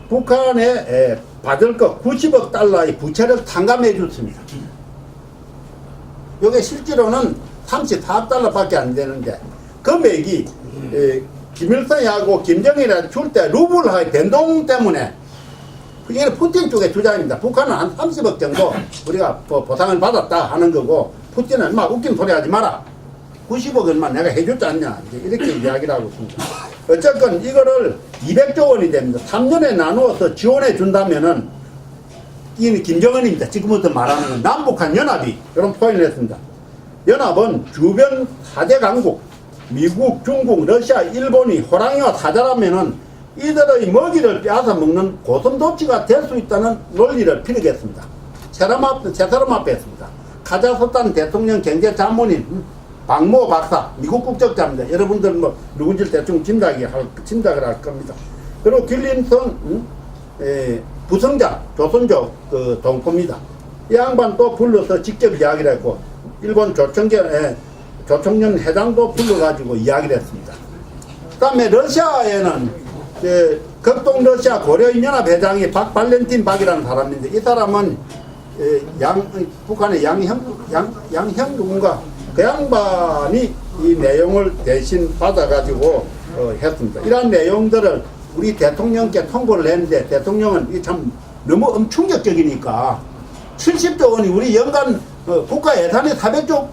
북한에 받을 것 90억 달러의 부채를 탕감해 줬습니다. 이게 실제로는 34억 달러밖에 안 되는데 금액이 김일성하고 김정일한테 줄 때 루블의 변동 때문에 이게 푸틴 쪽의 주장입니다. 북한은 한 30억 정도 우리가 보상을 받았다 하는 거고 푸틴은 막 웃긴 소리 하지 마라. 90억은만 내가 해줬지 않냐. 이렇게 이야기를 하고 있습니다. 어쨌건 이거를 200조 원이 됩니다. 3년에 나누어서 지원해 준다면은 이 김정은입니다. 지금부터 말하는 건 남북한 연합이 이런 표현을 했습니다. 연합은 주변 4대 강국 미국, 중국, 러시아, 일본이 호랑이와 사자라면은 이들의 먹이를 빼앗아 먹는 고슴도치가 될 수 있다는 논리를 피력했습니다. 세 사람 앞에 했습니다. 카자흐스탄 대통령 경제자문인 박모 박사, 미국 국적자입니다. 여러분들 뭐 누군지 대충 짐작을 할 겁니다. 그리고 길림성 부성장 조선족 그 동포입니다. 이 양반 또 불러서 직접 이야기를 했고 일본 조청년 회장도 불러가지고 이야기를 했습니다. 그 다음에 러시아에는 극동 러시아 고려인연합 회장이 박발렌틴 박이라는 사람인데 이 사람은 북한의 양형 누군가 그 양반이 이 내용을 대신 받아가지고 했습니다. 이러한 내용들을 우리 대통령께 통보를 했는데 대통령은 이게 참 너무 충격적이니까 70조 원이 우리 연간 국가 예산이 400조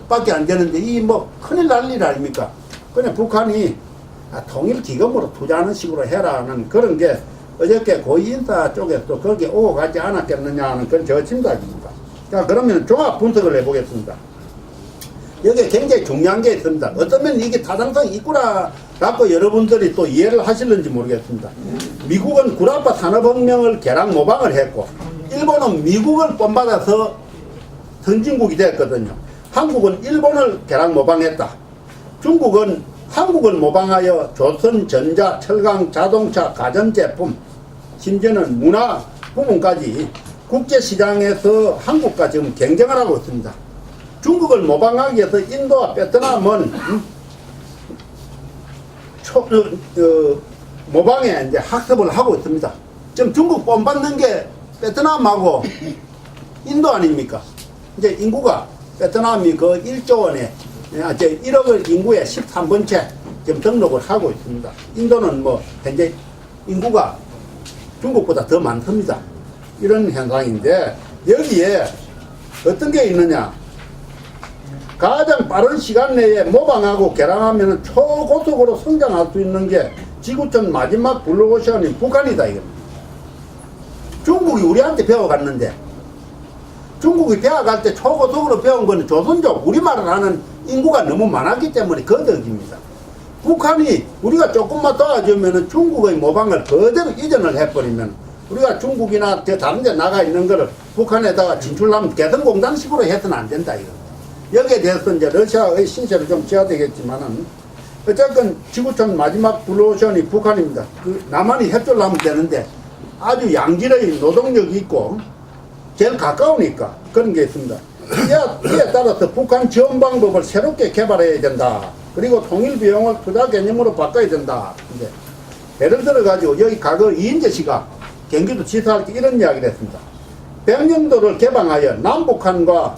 밖에 안 되는데 이 뭐 큰일 날 일 아닙니까? 그냥 북한이 통일 기금으로 투자하는 식으로 해라는 그런 게 어저께 고위인사 쪽에서 거기에 오고 가지 않았겠느냐 하는 그런 저 짐작입니다. 자, 그러면 종합 분석을 해보겠습니다. 여기에 굉장히 중요한 게 있습니다. 어쩌면 이게 타당성이 있구나라고 여러분들이 또 이해를 하실는지 모르겠습니다. 미국은 구라파 산업혁명을 개량 모방을 했고 일본은 미국을 본받아서 선진국이 됐거든요. 한국은 일본을 개량 모방했다. 중국은 한국을 모방하여 조선, 전자, 철강, 자동차, 가전제품, 심지어는 문화 부분까지 국제시장에서 한국과 지금 경쟁을 하고 있습니다. 중국을 모방하기 위해서 인도와 베트남은 모방에 이제 학습을 하고 있습니다. 지금 중국 본받는 게 베트남하고 인도 아닙니까? 이제 인구가 베트남이 그 1조 원에 1억을 인구의 13번째 지금 등록을 하고 있습니다. 인도는 뭐 현재 인구가 중국보다 더 많습니다. 이런 현상인데 여기에 어떤 게 있느냐? 가장 빠른 시간 내에 모방하고 개량하면 초고속으로 성장할 수 있는 게 지구촌 마지막 블루오션인 북한이다 이겁니다. 중국이 우리한테 배워갔는데 중국이 배워갈 때 초고속으로 배운 거는 조선족 우리말을 하는 인구가 너무 많았기 때문에 그 덕입니다. 북한이 우리가 조금만 도와주면 중국의 모방을 그대로 이전을 해버리면 우리가 중국이나 다른 데 나가 있는 거를 북한에다가 진출하면 개성공단식으로 해서는 안 된다 이겁니다. 여기에 대해서 이제 러시아의 신세를 좀 져야 되겠지만은 어쨌든 지구촌 마지막 블루오션이 북한입니다. 그 남한이 협조를 하면 되는데 아주 양질의 노동력이 있고 제일 가까우니까 그런 게 있습니다. 이에 따라서 북한 지원 방법을 새롭게 개발해야 된다. 그리고 통일 비용을 투자 개념으로 바꿔야 된다. 이제 예를 들어 가지고 여기 과거 이인재 씨가 경기도 지사할 때 이런 이야기를 했습니다. 백령도를 개방하여 남북한과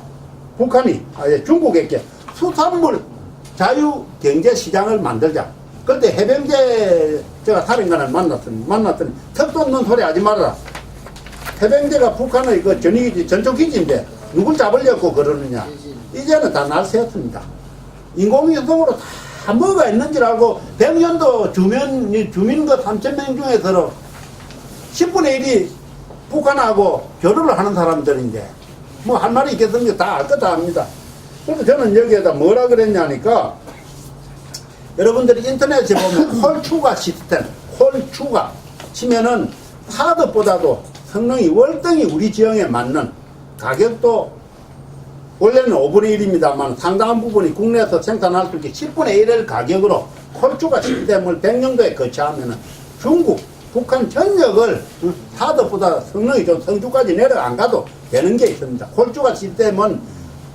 북한이 중국에게 수산물 자유경제시장을 만들자. 그때 해병대 제가 사령관을 만났더니 턱도 없는 소리 하지 말아라. 해병대가 북한의 그 전초기지인데 누굴 잡으려고 그러느냐. 이제는 다 날새었습니다. 인공위성으로 다 뭐가 있는지 알고 백년도 주민 그 3,000명 중에서 10분의 1이 북한하고 교류를 하는 사람들인데 뭐 할 말이 있겠습니까? 다 알 것 다 합니다. 그래서 저는 여기에다 뭐라 그랬냐니까 여러분들이 인터넷에 보면 콜추가 시스템, 콜추가 치면은 카드보다도 성능이 월등히 우리 지형에 맞는 가격도 원래는 5분의 1입니다만 상당한 부분이 국내에서 생산할 수 있게 10분의 1을 가격으로 콜추가 시스템을 백령도에 거치하면은 중국, 북한 전역을 카드보다 성능이 좀 성주까지 내려 안 가도 되는 게 있습니다. 콜추가 시스템은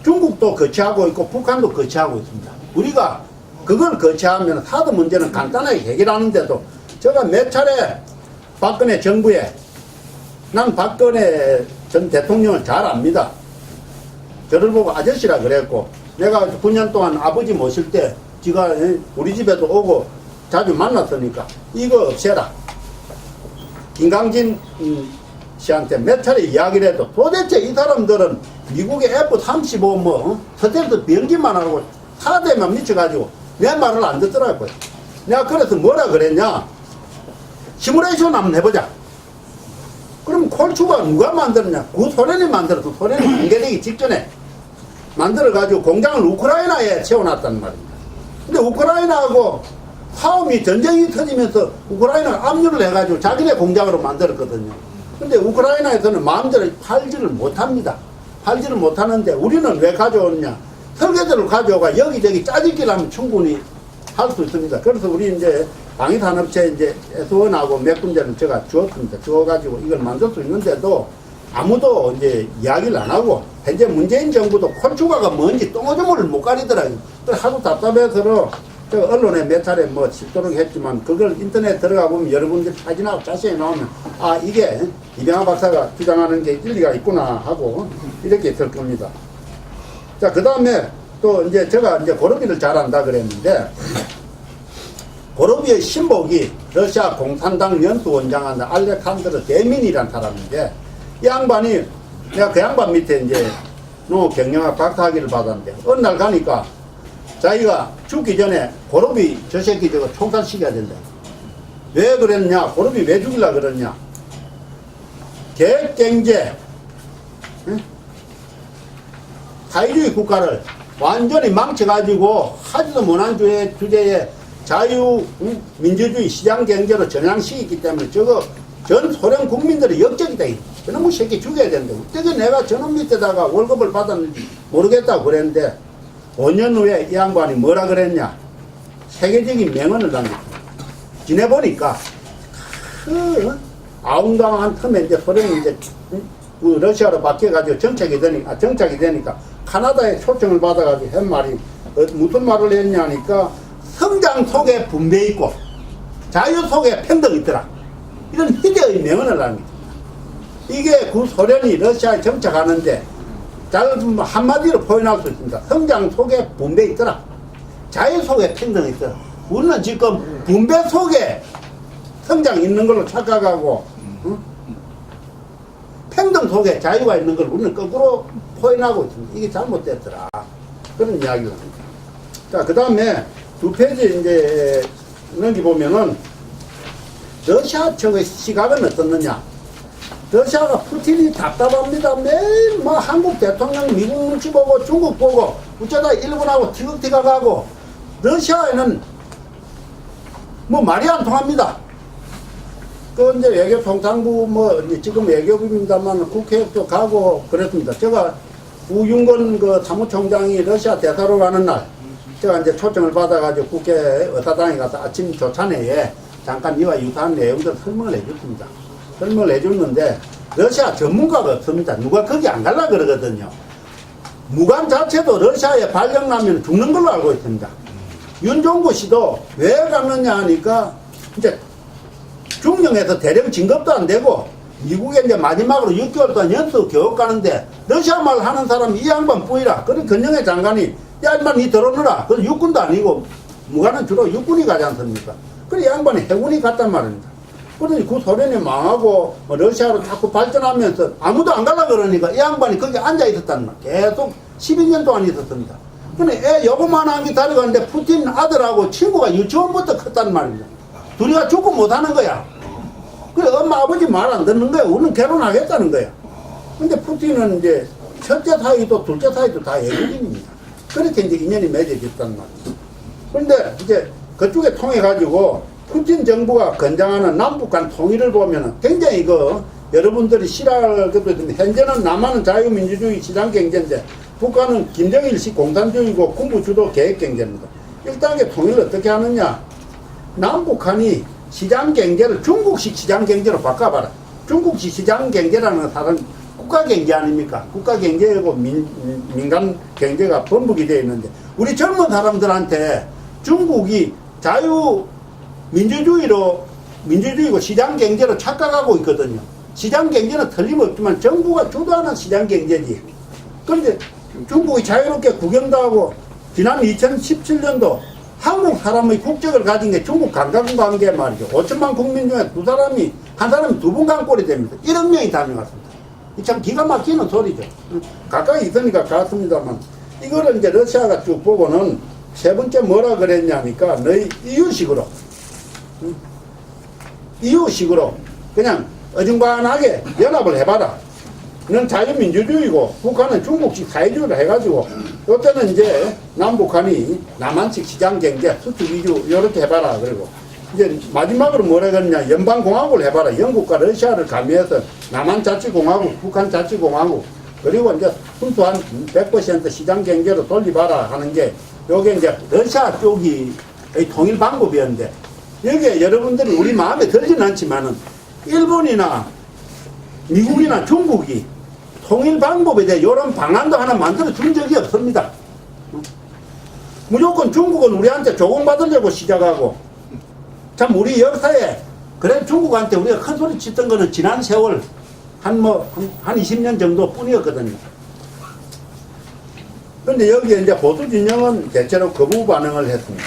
중국도 거치하고 있고 북한도 거치하고 있습니다. 우리가 그걸 거치하면 하드 문제는 간단하게 해결하는데도 제가 몇 차례 박근혜 정부에 난 박근혜 전 대통령을 잘 압니다. 저를 보고 아저씨라 그랬고 내가 9년 동안 아버지 모실 때 지가 우리 집에도 오고 자주 만났으니까 이거 없애라. 김강진 씨한테 몇 차례 이야기를 해도 도대체 이 사람들은 미국의 F-35 스텔스 비행기만 하고 사대만 미쳐가지고 내 말을 안 듣더라고요. 내가 그래서 뭐라 그랬냐. 시뮬레이션 한번 해보자. 그럼 콜추가 누가 만들었냐. 그 소련이 만들어서 소련이 붕괴되기 직전에 만들어가지고 공장을 우크라이나에 세워놨단 말입니다. 근데 우크라이나하고 싸움이 전쟁이 터지면서 우크라이나가 압류를 해가지고 자기네 공장으로 만들었거든요. 근데 우크라이나에서는 마음대로 팔지를 못합니다. 팔지를 못하는데 우리는 왜 가져오느냐? 설계도를 가져오가 여기저기 짜집기를 하면 충분히 할 수 있습니다. 그래서 우리 이제 방위산업체 이제 S1하고 몇 군데는 제가 주었습니다. 주어가지고 이걸 만들 수 있는데도 아무도 이제 이야기를 안 하고 현재 문재인 정부도 콜추가가 뭔지 똥오줌을 못 가리더라고요. 그래서 하도 답답해서 저 언론에 몇 차례 뭐 짚도록 했지만 그걸 인터넷 들어가 보면 여러분들 사진하고 자세히 나오면 아 이게 이병하 박사가 주장하는 게 일리가 있구나 하고 이렇게 될 겁니다. 자, 그 다음에 또 이제 제가 이제 고르비를 잘한다 그랬는데 고르비의 신복이 러시아 공산당 연수원장한 알렉산드르 데민이라는 사람인데 이 양반이 내가 그 양반 밑에 이제 농업경영학 박사학위를 받았는데 어느 날 가니까 자기가 죽기 전에 고르비 저 새끼 저거 총살시켜야 된다. 왜 그랬냐? 고르비 왜 죽이려 그랬냐? 계획경제 응? 사회주의 국가를 완전히 망쳐가지고 하지도 못한 주제에 자유 민주주의 시장 경제로 전향시키기 때문에 저거 전 소련 국민들의 역적이다. 그놈의 새끼 죽여야 된다. 어떻게 내가 저놈 밑에다가 월급을 받았는지 모르겠다고 그랬는데 5년 후에 이 양반이 뭐라 그랬냐? 세계적인 명언을 남겼다. 지내보니까 그 아웅다웅한 틈에 이제 소련이 이제 그 러시아로 바뀌어가지고 정착이 되니까 카나다에 초청을 받아가지고 한 말이 무슨 말을 했냐니까 성장 속에 분배 있고 자유 속에 평등 있더라. 이런 희대의 명언을 남깁니다. 이게 그 소련이 러시아에 정착하는데 한마디로 표현할 수 있습니다. 성장 속에 분배 있더라. 자유 속에 평등 있더라. 우리는 지금 분배 속에 성장 있는 걸로 착각하고 응? 평등 속에 자유가 있는 걸 우리는 거꾸로 표현하고 있습니다. 이게 잘못됐더라. 그런 이야기를 합니다. 자, 그 다음에 두 페이지 이제 넘기 보면은 러시아 측의 시각은 어떻느냐? 러시아가 푸틴이 답답합니다. 매일 뭐 한국 대통령 미국 눈치 보고 중국 보고 어쩌다 일본하고 티격태격하고 러시아에는 뭐 말이 안 통합니다. 그 이제 외교통상부 뭐 지금 외교부입니다만 국회도 가고 그랬습니다. 제가 우윤건 그 사무총장이 러시아 대사로 가는 날 제가 이제 초청을 받아가지고 국회 의사당에 가서 아침 조찬회에 잠깐 이와 유사한 내용들 설명을 해줬습니다. 설명을 해줬는데 러시아 전문가가 없습니다. 누가 거기 안 갈라 그러거든요. 무관 자체도 러시아에 발령나면 죽는 걸로 알고 있습니다. 윤종구 씨도 왜 갔느냐 하니까 이제 중령에서 대령 진급도 안 되고 미국에 이제 마지막으로 6개월 동안 연수 교육 가는데 러시아 말 하는 사람이 이 양반 뿌이라. 그래 건영회 장관이 야 인마 니 들어오느라. 그래서 육군도 아니고 무관은 주로 육군이 가지 않습니까? 그래 양반이 해군이 갔단 말입니다. 그러니 그 소련이 망하고 러시아로 자꾸 발전하면서 아무도 안 가려 그러니까 이 양반이 거기 앉아 있었단 말이야. 계속 12년 동안 있었습니다. 근데 애 요거만한 게 다르가는데 푸틴 아들하고 친구가 유치원부터 컸단 말입니다. 둘이가 죽고 못하는 거야. 그래 엄마 아버지 말 안 듣는 거야. 우리는 결혼하겠다는 거야. 근데 푸틴은 이제 첫째 사이도 둘째 사이도 다 외국인입니다. 그렇게 이제 인연이 맺어졌단 말이야. 근데 이제 그쪽에 통해 가지고 푸틴 정부가 권장하는 남북 간 통일을 보면은 굉장히 여러분들이 싫어할 것도 있는데 현재는 남한은 자유민주주의 시장 경제인데 북한은 김정일식 공산주의고 군부 주도 계획 경제입니다. 1단계 통일을 어떻게 하느냐? 남북한이 시장 경제를 중국식 시장 경제로 바꿔봐라. 중국식 시장 경제라는 사람 국가 경제 아닙니까? 국가 경제하고 민간 경제가 번복이 되어 있는데 우리 젊은 사람들한테 중국이 자유 민주주의고 시장 경제로 착각하고 있거든요. 시장 경제는 틀림없지만 정부가 주도하는 시장 경제지. 그런데 중국이 자유롭게 구경도 하고 지난 2017년도 한국 사람의 국적을 가진 게 중국 관광객 말이죠. 5천만 국민 중에 한 사람이 2분 간 꼴이 됩니다. 1억 명이 다녀갔습니다. 이 참 기가 막히는 소리죠. 가까이 있으니까 갔습니다만 이거를 이제 러시아가 쭉 보고는 세 번째 뭐라 그랬냐니까 너희 이유식으로 그냥 어중간하게 연합을 해봐라. 넌 자유민주주의고 북한은 중국식 사회주의를 해가지고 이때는 이제 남북한이 남한식 시장경제 수출 위주 이렇게 해봐라. 그리고 이제 마지막으로 뭐라 그러냐, 연방공화국을 해봐라. 영국과 러시아를 가미해서 남한자치공화국, 북한자치공화국, 그리고 이제 순수한 100% 시장경제로 돌리봐라 하는 게 요게 이제 러시아 쪽이 통일 방법이었는데, 여기에 여러분들이 우리 마음에 들지는 않지만은 일본이나 미국이나 중국이 통일 방법에 대해 이런 방안도 하나 만들어 준 적이 없습니다. 무조건 중국은 우리한테 조공받으려고 시작하고, 참 우리 역사에 그래 중국한테 우리가 큰 소리 치던 거는 지난 세월 한 20년 정도 뿐이었거든요. 근데 여기에 이제 보수 진영은 대체로 거부 반응을 했습니다.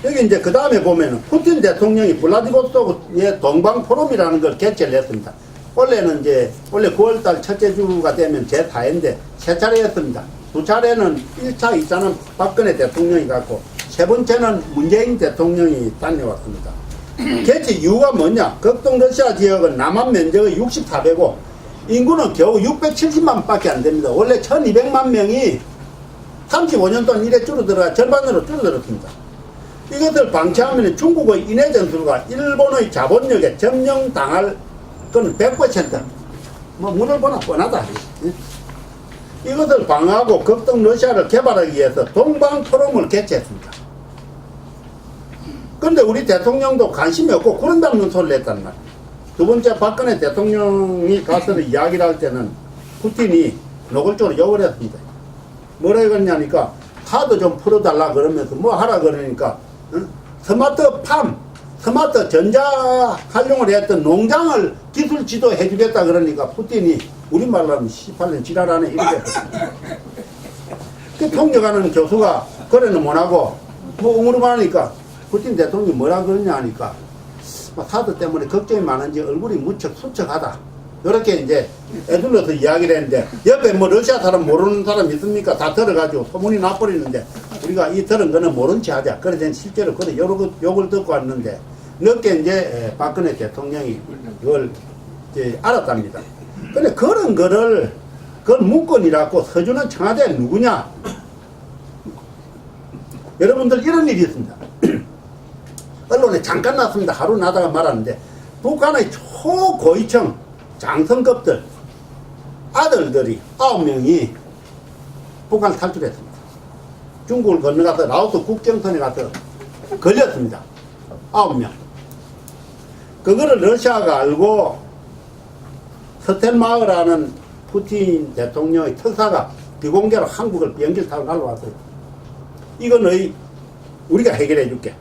여기 이제 그 다음에 보면은 푸틴 대통령이 블라디보스토크의 동방 포럼이라는 걸 개최를 했습니다. 원래는 이제 원래 9월달 첫째 주가 되면 제 4회인데 세 차례였습니다. 두 차례는 1차, 2차는 박근혜 대통령이 갔고 세 번째는 문재인 대통령이 다녀왔습니다. 개최 이유가 뭐냐? 극동 러시아 지역은 남한 면적의 64배고 인구는 겨우 670만 밖에 안 됩니다. 원래 1200만 명이 35년 동안 이래 줄어들어 절반으로 줄어들었습니다. 이것을 방치하면 중국의 인해 전술과 일본의 자본력에 점령당할 건 100%. 뭐 문을 보나 뻔하다. 이것을 방어하고 극동 러시아를 개발하기 위해서 동방 포럼을 개최했습니다. 그런데 우리 대통령도 관심이 없고 구름 닦는 소리를 했단 말이에요. 두 번째 박근혜 대통령이 가서 이야기를 할 때는 푸틴이 노골적으로 욕을 했습니다. 뭐라 그러냐니까 카드 좀 풀어달라 그러면서 뭐 하라 그러니까 스마트 전자 활용을 했던 농장을 기술 지도해 주겠다 그러니까 푸틴이 우리말로 하면 18년 지랄하네 이렇게 그 통역하는 교수가 그래는 못하고 뭐 웅으로하니까 푸틴 대통령이 뭐라 그러냐 하니까 카드 때문에 걱정이 많은지 얼굴이 무척 수척하다 이렇게 이제 애둘러서 이야기를 했는데 옆에 뭐 러시아 사람 모르는 사람 있습니까? 다 들어가지고 소문이 나버리는데 우리가 이 들은 거는 모른 체 하자. 그래서 실제로 그래 욕을 듣고 왔는데 늦게 이제 박근혜 대통령이 그걸 이제 알았답니다. 근데 그런 거를 그건 문건이라고 서주는 청와대 누구냐? 여러분들 이런 일이 있습니다. 언론에 잠깐 났습니다. 하루 나다가 말았는데 북한의 초고위층 장성급들 아들들이 9명이 북한 탈출했습니다. 중국을 건너가서 라오스 국경선에 가서 걸렸습니다. 9명. 그거를 러시아가 알고 스텔마흐라는 푸틴 대통령의 특사가 비공개로 한국을 비행기를 타고 날라왔어요. 이건 우리가 해결해 줄게.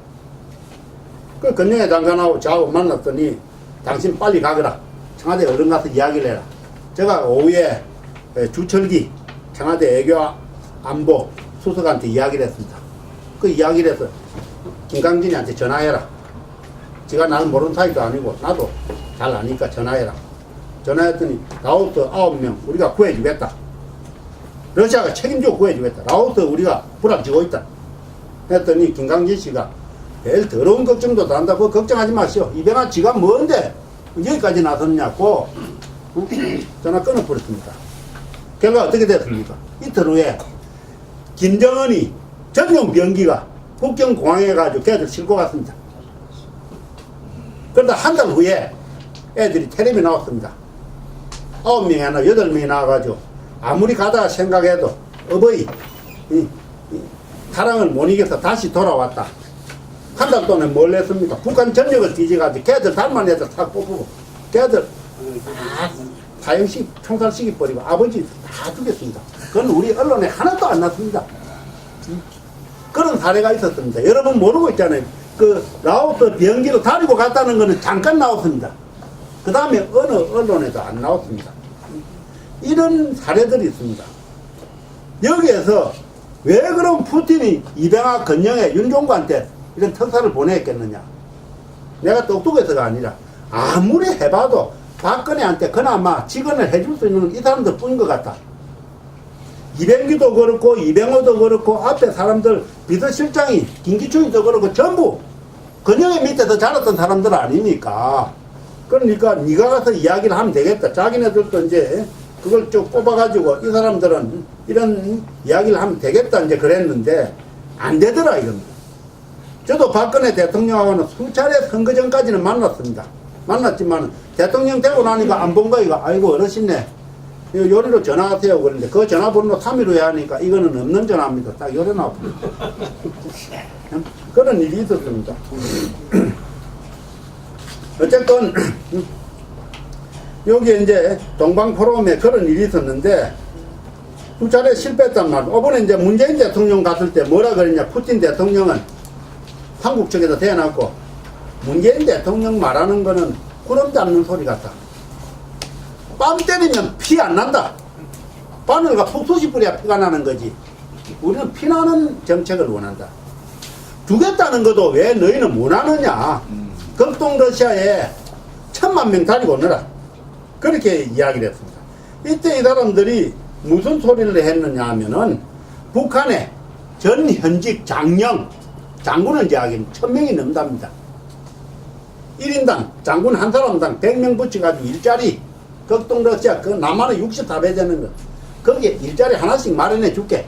그 건영회 장관하고 저하고 만났더니 당신 빨리 가거라. 청와대 얼른 가서 이야기를 해라. 제가 오후에 주철기 청와대 외교 안보 수석한테 이야기를 했습니다. 그 이야기를 해서 김강진이한테 전화해라. 제가 나는 모르는 사이도 아니고 나도 잘 아니까 전화해라. 전화했더니 라오스 9명 우리가 구해주겠다. 러시아가 책임지고 구해주겠다. 라오스 우리가 불안지고 있다. 했더니 김강진 씨가 별 더러운 걱정도 다 한다고 걱정하지 마시오. 이병아 지가 뭔데 여기까지 나섰냐고 전화 끊어버렸습니다. 결과 어떻게 됐습니까? 이틀 후에 김정은이 전용 비행기가 국경공항에 가지고 걔들 싣고 갔습니다. 그러다 한 달 후에 애들이 텔레비 나왔습니다. 9명이 아니라 8명이 나와가지고 아무리 가다가 생각해도 어버이 사랑을 못 이겨서 다시 돌아왔다. 한 달 동안에 뭘 했습니까? 북한 전역을 뒤져가지고 걔들 닮은 애들 다 뽑고 걔들 다 사형식 총살시키 버리고 아버지 다 죽였습니다. 그건 우리 언론에 하나도 안 났습니다. 그런 사례가 있었습니다. 여러분 모르고 있잖아요. 그 라오스 비행기로 다니고 갔다는 거는 잠깐 나왔습니다. 그 다음에 어느 언론에도 안 나왔습니다. 이런 사례들이 있습니다. 여기에서 왜 그럼 푸틴이 이병학 건영회 윤종구한테 이런 특사를 보냈겠느냐? 내가 똑똑해서가 아니라 아무리 해봐도 박근혜한테 그나마 직언을 해줄 수 있는 이 사람들 뿐인 것 같다. 이병기도 그렇고 이병호도 그렇고 앞에 사람들 비서실장이 김기춘이도 그렇고 전부 건영회 밑에서 자랐던 사람들 아닙니까? 그러니까 네가 가서 이야기를 하면 되겠다. 자기네들도 이제 그걸 쭉 뽑아가지고 이 사람들은 이런 이야기를 하면 되겠다 이제 그랬는데 안 되더라 이겁니다. 저도 박근혜 대통령하고는 수차례 선거 전까지는 만났습니다. 만났지만 대통령 되고 나니까 안 본 거이가 아이고 어르신네 요리로 전화하세요 그런데 그 전화번호 3일 후에 하니까 이거는 없는 전화입니다. 딱 요래나 그런 일이 있었습니다. 어쨌든 여기 이제 동방포럼에 그런 일이 있었는데 두 차례 실패했단 말이에요. 이번에 이제 문재인 대통령 갔을 때 뭐라 그랬냐. 푸틴 대통령은 한국 측에서 대놨고 문재인 대통령 말하는 거는 구름 잡는 소리 같다. 뺨 때리면 피 안 난다. 바늘과 폭소시 뿌려야 피가 나는 거지. 우리는 피나는 정책을 원한다. 주겠다는 것도 왜 너희는 원하느냐. 극동 러시아에 1000만 명 다리고 오너라. 그렇게 이야기를 했습니다. 이때 이 사람들이 무슨 소리를 했느냐 하면은 북한의 전 현직 장군을 이야기하면 1000명이 넘답니다. 1인당 장군 한 사람당 100명 붙여가지고 일자리 극동 러시아 그 남한은 64배 되는 거 거기에 일자리 하나씩 마련해 줄게.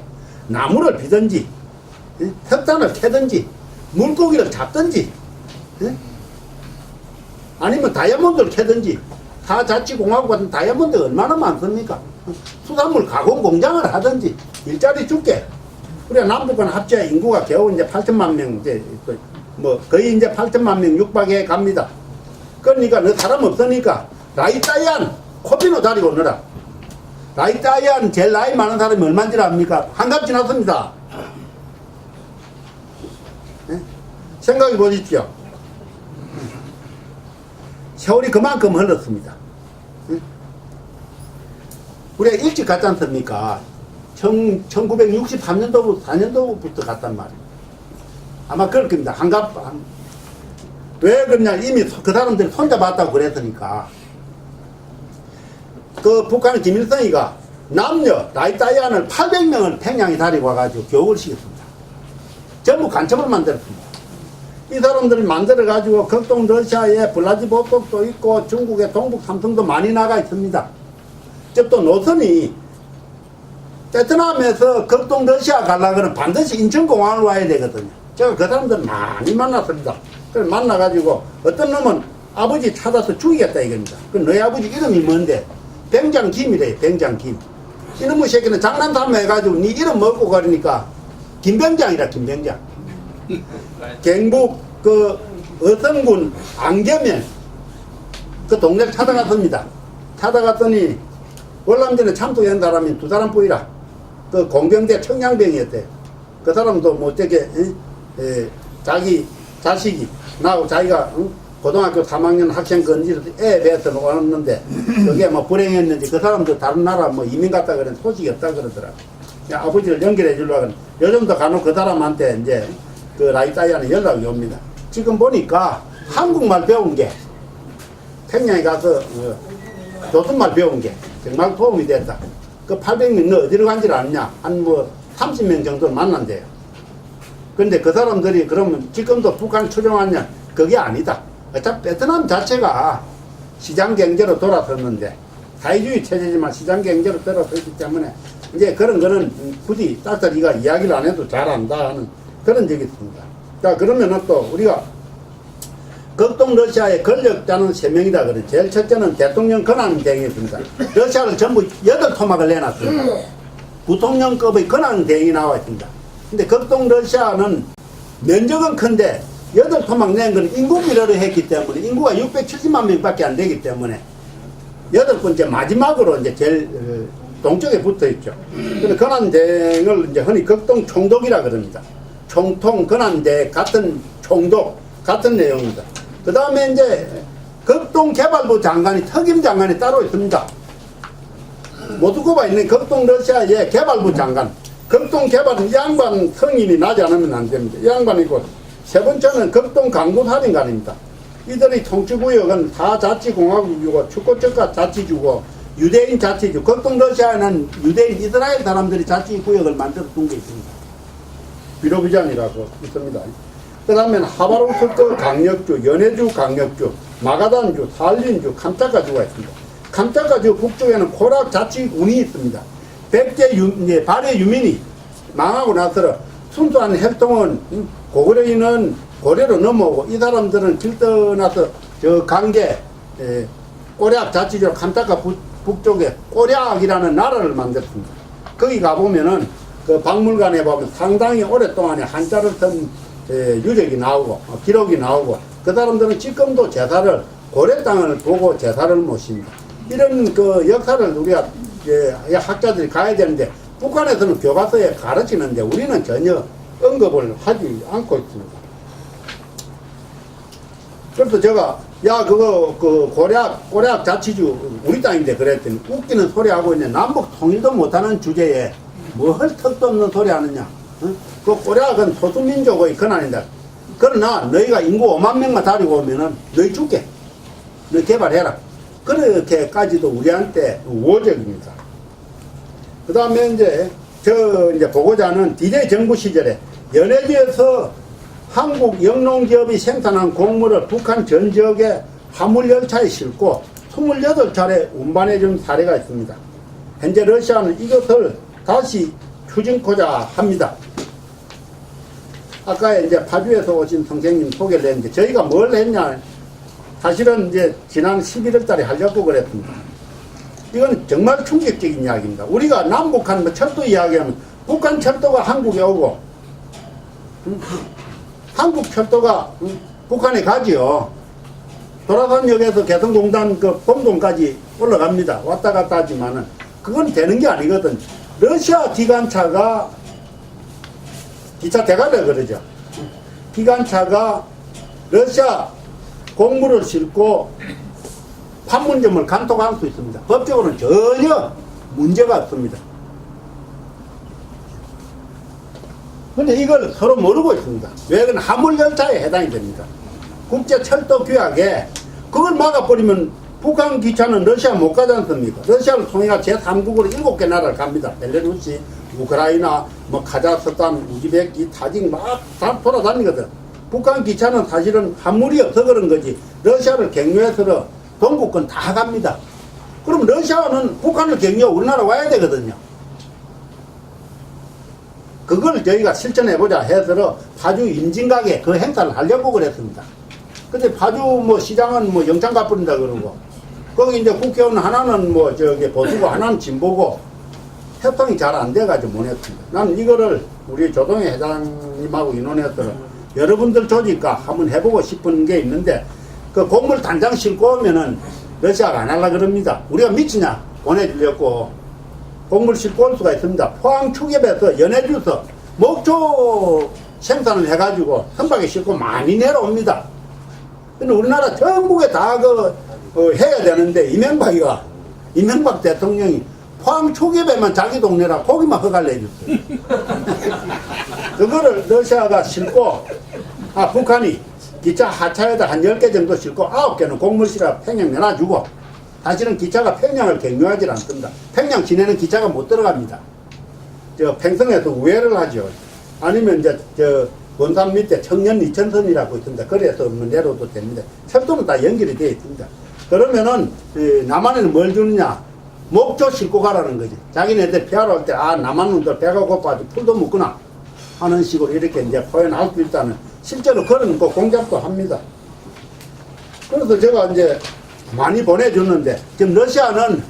나무를 비든지 석탄을 캐든지 물고기를 잡든지 아니면 다이아몬드를 캐든지 사자치공화국 같은 다이아몬드 얼마나 많습니까? 수산물 가공 공장을 하든지 일자리 줄게. 우리가 남북한 합쳐 인구가 겨우 이제 8천만 명 이제 뭐 거의 이제 8천만 명 육박해 갑니다. 그러니까 너 사람 없으니까 라이따이안 코피노 다리고 오너라. 라이따이안 제일 나이 많은 사람이 얼마인지 압니까? 한갑 지났습니다. 네? 생각해 보십시오. 세월이 그만큼 흘렀습니다. 우리가 일찍 갔지 않습니까? 1963년도부터 4년도부터 갔단 말이에요. 아마 그럴 겁니다. 한갑. 왜 그러냐. 이미 그 사람들이 손잡았다고 그랬으니까. 그 북한의 김일성이가 남녀 라이따이안을 800명을 평양에 데리고 와가지고 교육을 시켰습니다. 전부 간첩을 만들었습니다. 이 사람들을 만들어가지고 극동 러시아에 블라디보스톡도 있고 중국의 동북 삼성도 많이 나가 있습니다. 즉 또 노선이 베트남에서 극동 러시아 가려면 반드시 인천공항을 와야 되거든요. 제가 그 사람들 많이 만났습니다. 그래서 만나가지고 어떤 놈은 아버지 찾아서 죽이겠다 이겁니다. 그 너희 아버지 이름이 뭔데? 병장김이래요. 병장김. 이놈의 새끼는 장난삼아 해가지고 니 이름 먹고 가려니까 김병장이라. 김병장. 경북 그 어성군 안개면 그 동네를 찾아갔습니다. 찾아갔더니 월남전에 참석한 사람이 두 사람 뿐이라. 그 공병대 청량병이었대요. 그 사람도 뭐 어떻게 자기 자식이 나하고 자기가 고등학교 3학년 학생 건지를 애 배서 왔는데 그게 뭐 불행했는지 그 사람도 다른 나라 뭐 이민 갔다 그런 소식이 없다 그러더라고. 아버지를 연결해 주려고 하는 요즘도 간혹 그 사람한테 이제 그 라이따이안에 연락이 옵니다. 지금 보니까 한국말 배운 게 평양에 가서 조선말 배운 게 정말 도움이 됐다. 그 800명 너 어디로 간지를 아느냐? 한 뭐 30명 정도를 만난대요. 근데 그 사람들이 그러면 지금도 북한 추종하냐? 그게 아니다. 어차피 베트남 자체가 시장 경제로 돌아섰는데 사회주의 체제지만 시장 경제로 돌아섰기 때문에 이제 그런 거는 굳이 딱딱이가 이야기를 안 해도 잘 안다 하는 그런 적이 있습니다. 자, 그러면은 또 우리가 극동 러시아의 권력자는 3명이다 그래. 제일 첫째는 대통령 권한대행이었습니다. 러시아를 전부 8토막을 내놨습니다. 부통령급의 권한대행이 나와 있습니다. 근데 극동 러시아는 면적은 큰데 8토막 낸 건 인구 비례를 했기 때문에 인구가 670만 명밖에 안 되기 때문에 8번째 마지막으로 이제 제일 동쪽에 붙어 있죠. 근데 권한대행을 이제 흔히 극동 총독이라 그럽니다. 총통, 권한대, 같은 총독, 같은 내용입니다. 그 다음에 이제 극동개발부 장관이, 특임 장관이 따로 있습니다. 모스크바에 있는 극동 러시아의 개발부 장관. 극동개발은 이 양반 성인이 나지 않으면 안 됩니다. 이 양반이고, 세 번째는 극동강구사령관입니다. 이들의 통치구역은 사자치공화국이고, 축구적가 자치주고, 유대인 자치주. 극동 러시아에는 유대인 이스라엘 사람들이 자치구역을 만들어 둔 게 있습니다. 비로비잔이라고 있습니다. 그 다음에 하바롭스크 강력주, 연해주 강력주, 마가단주, 살린주, 캄차카주가 있습니다. 캄차카 저 북쪽에는 코락 자치군이 있습니다. 백제 발해 유민이 망하고 나서 순수한 혈통은 고구려인은 고려로 넘어오고 이 사람들은 길 떠나서 저 강계 꼬략 자치죠. 캄차카 북쪽에 꼬략이라는 나라를 만들었습니다. 거기 가보면은 그 박물관에 보면 상당히 오랫동안에 한자를 쓴 유적이 나오고 기록이 나오고 그 사람들은 지금도 제사를 고려 땅을 보고 제사를 모십니다. 이런 그 역사를 우리가 학자들이 가야 되는데 북한에서는 교과서에 가르치는데 우리는 전혀 언급을 하지 않고 있습니다. 그래서 제가 야 그거 그 고략 자치주 우리 땅인데 그랬더니 웃기는 소리 하고 있네. 남북 통일도 못하는 주제에 뭘 턱도 없는 소리 하느냐. 응? 그 고략은 소수민족의 근원이다. 그러나 너희가 인구 5만 명만 다리고 오면은 너희 죽게. 너희 개발해라. 그렇게까지도 우리한테 우호적입니다. 그 다음에 이제 보고자 하는 D-Day 정부 시절에 연해지에서 한국 영농기업이 생산한 곡물을 북한 전 지역에 화물열차에 싣고 28차례 운반해 준 사례가 있습니다. 현재 러시아는 이것을 다시 추진코자 합니다. 아까 이제 파주에서 오신 선생님 소개를 했는데 저희가 뭘 했냐. 사실은 이제 지난 11월 달에 하려고 그랬습니다. 이건 정말 충격적인 이야기입니다. 우리가 남북한 뭐 철도 이야기하면 북한 철도가 한국에 오고 한국 철도가 북한에 가지요. 도라산역에서 개성공단 그 봉동까지 올라갑니다. 왔다 갔다 하지만은 그건 되는 게 아니거든. 러시아 기관차가 기차 대가라 그러죠. 기관차가 러시아 곡물을 싣고 판문점을 간통할 수 있습니다. 법적으로는 전혀 문제가 없습니다. 근데 이걸 서로 모르고 있습니다. 왜? 그건 화물열차에 해당이 됩니다. 국제철도규약에 그걸 막아버리면 북한 기차는 러시아 못 가지 않습니까? 러시아를 통해가 제3국으로 7개 나라를 갑니다. 벨라루시, 우크라이나, 뭐 카자흐스탄, 우즈베키, 타직 막 다 돌아다니거든. 북한 기차는 사실은 화물이 없어 그런 거지. 러시아를 경유해서 동국권 다 갑니다. 그럼 러시아는 북한을 경유하고 우리나라 와야 되거든요. 그걸 저희가 실천해보자 해서 파주 임진각에 그 행사를 하려고 그랬습니다. 근데 파주 뭐 시장은 뭐 영창 갚는다 그러고, 거기 이제 국회의원 하나는 뭐 저기 보수고 하나는 진보고, 협상이 잘 안 돼가지고 못 했습니다. 나는 이거를 우리 조동희 회장님하고 의논해서 여러분들 조직과 한번 해보고 싶은 게 있는데, 그 곡물 단장 싣고 오면은 러시아가 안 하려고 그럽니다. 우리가 미치냐? 보내주려고. 곡물 싣고 올 수가 있습니다. 포항 축협에서 연해주서 목조 생산을 해가지고 선박에 싣고 많이 내려옵니다. 근데 우리나라 전국에 다 해야 되는데 이명박 대통령이 포항 축협에만 자기 동네라 고기만 허가를 해줬어요. 그거를 러시아가 싣고 북한이 기차 하차에다 한 10개 정도 싣고 9개는 곡물실에 평양 내놔주고, 사실은 기차가 평양을 경유하지 않습니다. 평양 시내는 기차가 못 들어갑니다. 저 팽성에서 우회를 하죠. 아니면 이제 원산 밑에 청년 이천선이라고 있습니다. 그래서 내려도 됩니다. 철도는 다 연결이 되어 있습니다. 그러면은 남한에는 뭘 주느냐? 목조 싣고 가라는 거지. 자기네들 피하러 올 때 남한놈들 배가 고파서 풀도 묻구나 하는 식으로 이렇게 이제 표현할 수 있다는, 실제로 그런 거 공작도 합니다. 그래서 제가 이제 많이 보내줬는데, 지금 러시아는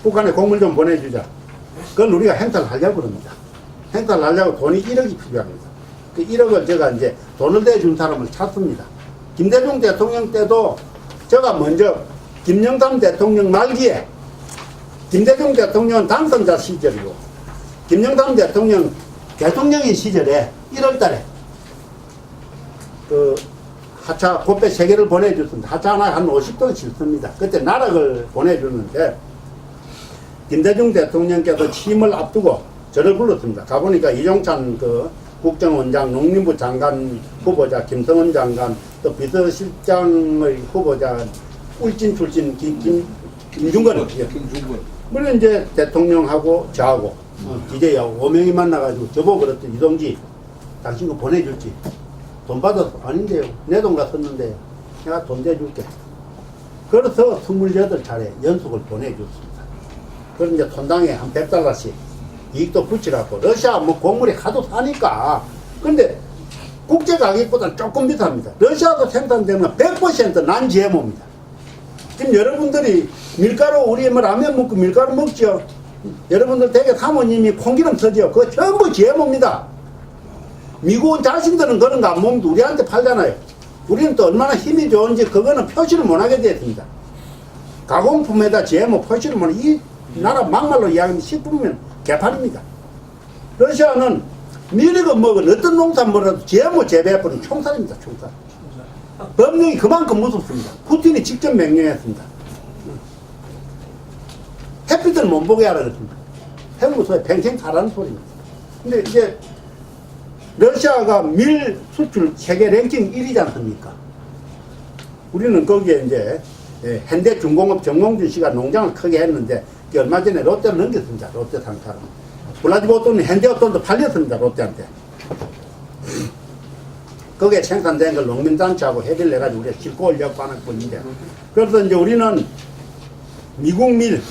북한에 곡물 좀 보내주자. 그걸 우리가 행사를 하려고 그럽니다. 행사를 하려고 돈이 1억이 필요합니다. 그 1억을 제가 이제 돈을 대준 사람을 찾습니다. 김대중 대통령 때도 제가 먼저 김영삼 대통령 말기에, 김대중 대통령은 당선자 시절이고, 김영삼 대통령 대통령인 시절에 1월 달에 하차 곱배 3개를 보내줬습니다. 하차 하나 한 50톤 싣습니다. 그때 나락을 보내주는데, 김대중 대통령께서 취임을 앞두고 저를 불렀습니다. 가보니까 이종찬 국정원장, 농림부 장관 후보자, 김성원 장관, 또 비서실장의 후보자, 울진 출신 김중건. 물론 이제 대통령하고 저하고 DJ하고 5명이 만나가지고 저보고 그랬더니, 이동지 당신 거 보내줄지. 돈 받아서 아닌데요. 내 돈 같았는데요. 내가 돈 대줄게. 그래서 28차례 연속을 보내줬습니다. 그럼 이제 톤당에 한 $100씩 이익도 붙이라고. 러시아 뭐 곡물이 하도 사니까. 근데 국제 가격보다는 조금 비쌉니다. 러시아도 생산되는 100% 난 GMO입니다. 지금 여러분들이 밀가루, 우리 뭐 라면 먹고 밀가루 먹죠? 여러분들 되게 사모님이 콩기름 쓰죠? 그거 전부 GMO입니다. 미국은 자신들은 그런 거 안 먹는데 우리한테 팔잖아요. 우리는 또 얼마나 힘이 좋은지 그거는 표시를 못 하게 되어 있습니다. 가공품에다 GMO 표시를 못 하게, 이 나라 막말로 이야기하면 식품은 개판입니다. 러시아는 미리고 먹은 어떤 농산물이라도 GMO 재배해버리는 총살입니다. 총살. 법령이 그만큼 무섭습니다. 푸틴이 직접 명령했습니다. 햇빛을 못 보게 하라 그랬습니다. 해무소에 평생 살라는 소리입니다. 근데 이제 러시아가 밀 수출 세계 랭킹 1위지 않습니까? 우리는 거기에 이제 현대중공업 정몽준 씨가 농장을 크게 했는데 얼마 전에 롯데를 넘겼습니다. 롯데 상사로. 블라디보스토크는 현대어톤도 팔렸습니다. 롯데한테. 거기에 생산된 걸 농민단체하고 협의를 해가지고 우리가 싣고 오려고 하는 뿐인데, 그래서 이제 우리는 미국 밀,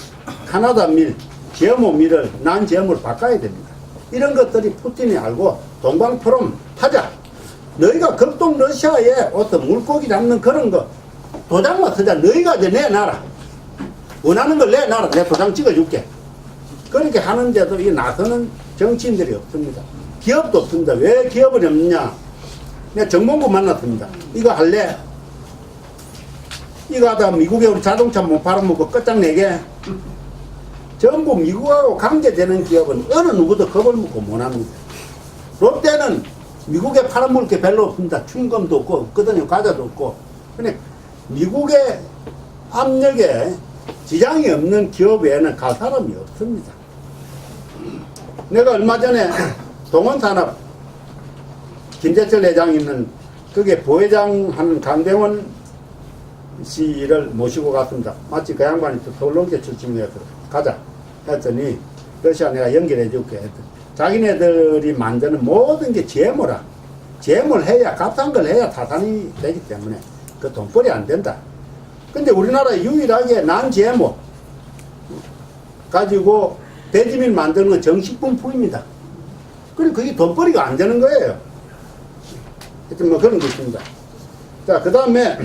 카나다 밀, GMO 밀을 난 GMO를 바꿔야 됩니다. 이런 것들이 푸틴이 알고 동방포럼 하자. 너희가 극동 러시아에 어떤 물고기 잡는 그런 거 도장만 쓰자. 너희가 이제 내놔라. 원하는 걸 내놔라. 내가 도장 찍어줄게. 그렇게 하는데도 이 나서는 정치인들이 없습니다. 기업도 없습니다. 왜 기업이 없느냐? 내가 정몽구 만났습니다. 이거 할래? 이거 하다 미국에 우리 자동차 못 팔아먹고 끝장내게. 전부 미국하고 관계되는 기업은 어느 누구도 겁을 먹고 못합니다. 롯데는 미국에 팔아먹을 게 별로 없습니다. 충금도 없고 없거든요. 과자도 없고. 근데 미국의 압력에 지장이 없는 기업 외에는 갈 사람이 없습니다. 내가 얼마 전에 동원산업 김재철 회장이 있는 거기에 부회장 하는 강병원 씨를 모시고 갔습니다. 마치 그 양반이 서울농계 출신이어서 가자 했더니 러시아 내가 연결해 줄게 했더니 자기네들이 만드는 모든 게 GMO라. GMO를 해야 값싼 걸 해야 타산이 되기 때문에 그 돈벌이 안 된다. 근데 우리나라 유일하게 난 GMO 가지고 돼지밀 만드는 건 정식품입니다. 그리고 그게 돈벌이가 안 되는 거예요. 하여튼 뭐 그런 게 있습니다. 자, 그 다음에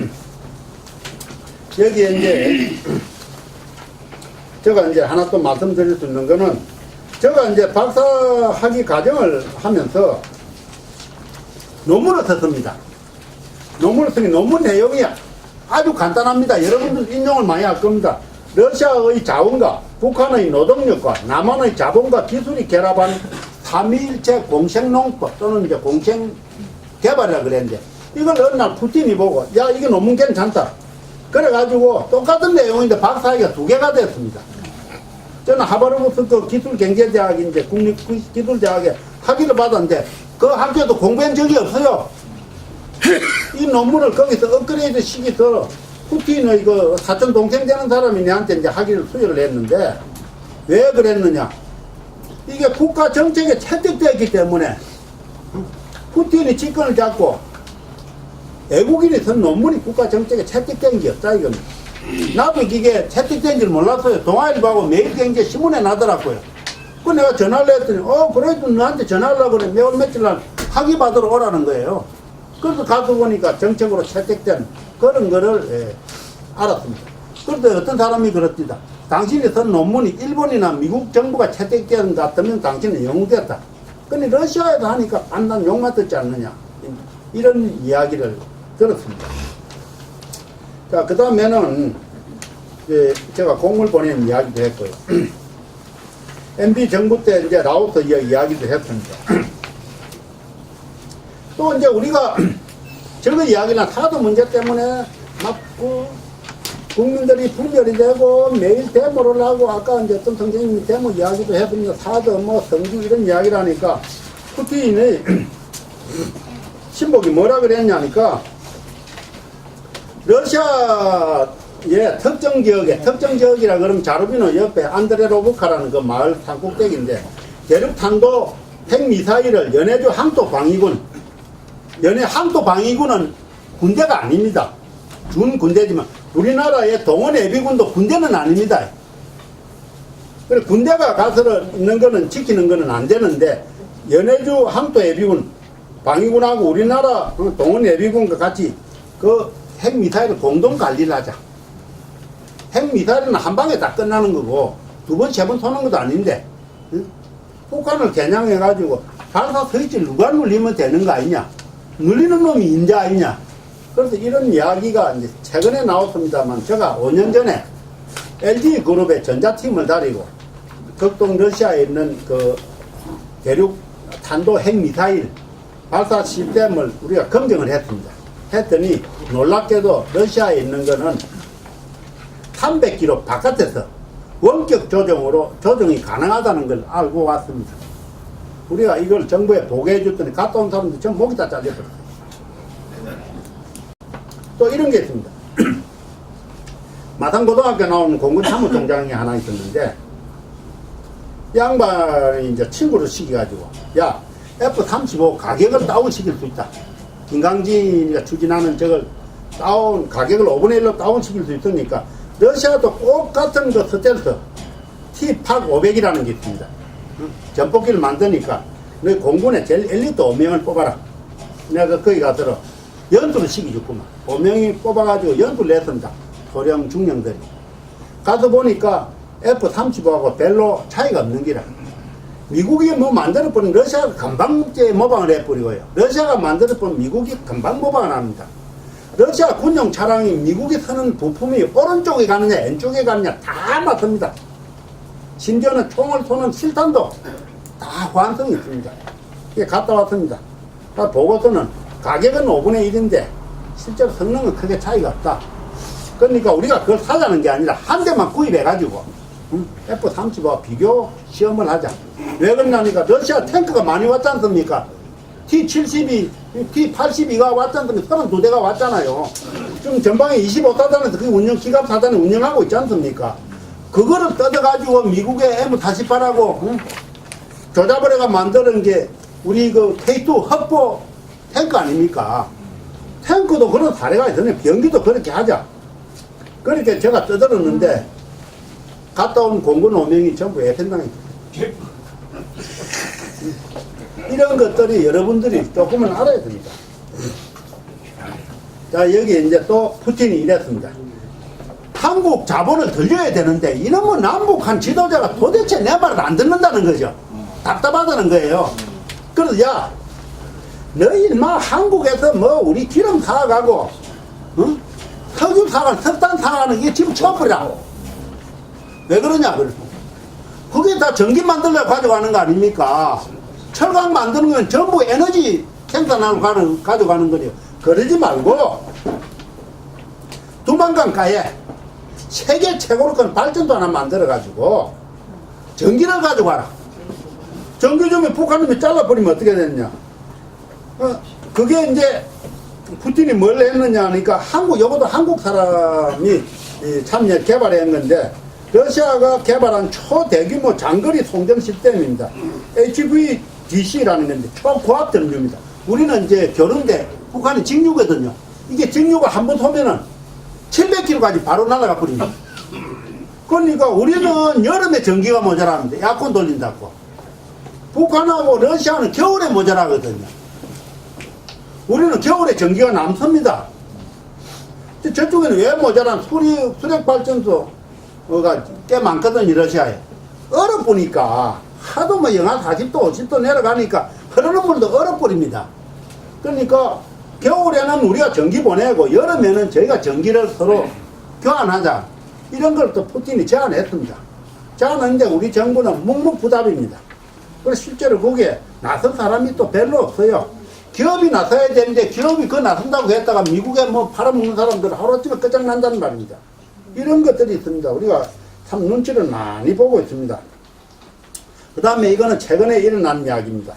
여기에 이제 제가 이제 하나 또 말씀드릴 수 있는 거는 제가 이제 박사학위 과정을 하면서 논문을 썼습니다. 논문을 쓰니 논문 내용이 아주 간단합니다. 여러분들 인용을 많이 할 겁니다. 러시아의 자원과 북한의 노동력과 남한의 자본과 기술이 결합한 삼위일체 공생농법 또는 이제 공생개발이라 그랬는데 이걸 어느 날 푸틴이 보고 야 이게 논문 괜찮다. 그래가지고 똑같은 내용인데 박사학위가 2개가 됐습니다. 저는 하버드부터 기술경제대학인데 국립기술대학에 학위를 받았는데 그 학교도 공부한 적이 없어요. 이 논문을 거기서 업그레이드 시켜서 푸틴의 그 사촌 동생 되는 사람이 내한테 이제 학위를 수여를 했는데 왜 그랬느냐? 이게 국가 정책에 채택되었기 때문에 푸틴이 집권을 잡고 외국인이 쓴 논문이 국가 정책에 채택된 게 없다 이겁니다. 나도 이게 채택된 줄 몰랐어요. 동아일보하고 매일경제 신문에 나더라고요. 그 내가 전화를 했더니 그래도 너한테 전화하려고 그래. 매월 며칠 날 학위 받으러 오라는 거예요. 그래서 가서 보니까 정책으로 채택된 그런 거를 알았습니다. 그런데 어떤 사람이 그렇습니다. 당신이 쓴 논문이 일본이나 미국 정부가 채택된 것 같으면 당신은 영웅됐다. 근데 러시아에도 하니까 반난 욕만 듣지 않느냐. 이런 이야기를 들었습니다. 자, 그 다음에는 제가 공물 보낸 이야기도 했고요. MB 정부 때 이제 라오스 이야기도 했습니다. 또 이제 우리가 저거 이야기나 사드 문제 때문에 막 국민들이 분열이 되고 매일 데모를 하고 아까 이제 어떤 선생님이 데모 이야기도 해보니까 사드 뭐 성주 이런 이야기를 하니까 푸틴이 신복이 뭐라 그랬냐니까 러시아의 특정 지역이라 그러면 자르비노 옆에 안드레로브카라는 그 마을 산꼭대기인데 대륙탄도 핵미사일을 연해주 항토방위군은 군대가 아닙니다. 준 군대지만 우리나라의 동원 예비군도 군대는 아닙니다. 그래 군대가 가서 있는 거는 지키는 거는 안 되는데 연해주 항도 예비군 방위군하고 우리나라 동원 예비군과 같이 그 핵미사일을 공동 관리를 하자. 핵미사일은 한 방에 다 끝나는 거고 두 번, 세 번 쏘는 것도 아닌데 응? 북한을 겨냥해가지고 발사 스위치를 누가 눌리면 되는 거 아니냐? 눌리는 놈이 인자 아니냐? 그래서 이런 이야기가 이제 최근에 나왔습니다만 제가 5년 전에 LG그룹의 전자팀을 다니고 극동 러시아에 있는 그 대륙 탄도 핵미사일 발사 시스템을 우리가 검증을 했습니다. 했더니 놀랍게도 러시아에 있는 거는 300km 바깥에서 원격 조정으로 조정이 가능하다는 걸 알고 왔습니다. 우리가 이걸 정부에 보고해 줬더니 갔다 온 사람들 전부 목이 다 잘려버렸어요. 또 이런 게 있습니다. 마산고등학교 나오는 공군참모총장이 하나 있었는데 양반이 이제 친구를 시켜가지고 야 F-35 가격을 다운시킬 수 있다. 김강진이가 추진하는 저걸 가격을 5분의 1로 다운시킬 수 있으니까 러시아도 똑같은 그 스텔스 T-8500이라는 게 있습니다. 전폭기를 만드니까 너희 공군에 제일 엘리트 5명을 뽑아라. 내가 거기 가서 연수를 시켜줬구만. 5명이 뽑아가지고 연수를 냈습니다. 소령 중령들이. 가서 보니까 F-35하고 별로 차이가 없는 기라. 미국이 뭐 만들어버린 러시아가 금방 모방을 해버리고요. 러시아가 만들어버린 미국이 금방 모방을 합니다. 러시아 군용 차량이 미국이 쓰는 부품이 오른쪽에 가느냐 왼쪽에 가느냐 다 맞습니다. 심지어는 총을 쏘는 실탄도 다 호환성이 있습니다. 이게 갔다 왔습니다. 보고서는 가격은 5분의 1인데 실제로 성능은 크게 차이가 없다. 그러니까 우리가 그걸 사자는 게 아니라 한 대만 구입해가지고 F-35와 비교 시험을 하자. 왜 그러냐니까 러시아 탱크가 많이 왔지 않습니까? T-72, T-82가 왔지 않습니까? 32대가 왔잖아요. 지금 전방에 25사단에서 그 기갑사단이 운영하고 있지 않습니까? 그거를 뜯어가지고 미국의 M-48하고 조잡으려가 만드는 게 우리 그 K2 흑보 탱크 아닙니까? 탱크도 그런 사례가 있으니 병기도 그렇게 하자. 그렇게 제가 떠들었는데 갔다 온 공군 5명이 전부 애편당했어요. 이런 것들이 여러분들이 조금은 알아야 됩니다. 자, 여기 이제 또 푸틴이 이랬습니다. 한국 자본을 들려야 되는데 이놈은 남북한 지도자가 도대체 내 말을 안 듣는다는 거죠. 답답하다는 거예요. 그래서 야, 너희 인마 한국에서 뭐 우리 기름 사가고 석유 사가 석탄 사가는 이게 지금 처벌이라. 왜 그러냐 그래서 그게 다 전기 만들려고 가져가는 거 아닙니까? 철강 만드는 건 전부 에너지 생산하고 가져가는 거죠. 그러지 말고 두만강가에 세계 최고로 큰 발전도 하나 만들어가지고 전기를 가져가라. 전기좀에 북한놈이 잘라버리면 어떻게 되느냐. 그게 이제 푸틴이 뭘 했느냐 하니까 요것도 한국 사람이 참여 개발한 건데 러시아가 개발한 초대규모 장거리 송정 시스템입니다. HVDC라는 건데 초고압 전류입니다. 우리는 이제 겨루인데 북한은 직류거든요. 이게 직류가 한 번 쏘면은 700km까지 바로 날아가 버립니다. 그러니까 우리는 여름에 전기가 모자라는데 에어컨 돌린다고. 북한하고 러시아는 겨울에 모자라거든요. 우리는 겨울에 전기가 남습니다. 저쪽에는 왜 모자란 수력발전소가 꽤 많거든요, 러시아에. 얼어보니까 하도 뭐 영하 40도, 50도 내려가니까 흐르는 물도 얼어버립니다. 그러니까 겨울에는 우리가 전기 보내고 여름에는 저희가 전기를 서로 교환하자. 이런 걸 또 푸틴이 제안했습니다. 제안했는데 우리 정부는 묵묵부답입니다. 그래서 실제로 거기에 나선 사람이 또 별로 없어요. 기업이 나서야 되는데 기업이 그거 나선다고 했다가 미국에 뭐 팔아먹는 사람들 하루아침에 끝장난다는 말입니다. 이런 것들이 있습니다. 우리가 참 눈치를 많이 보고 있습니다. 그 다음에 이거는 최근에 일어난 이야기입니다.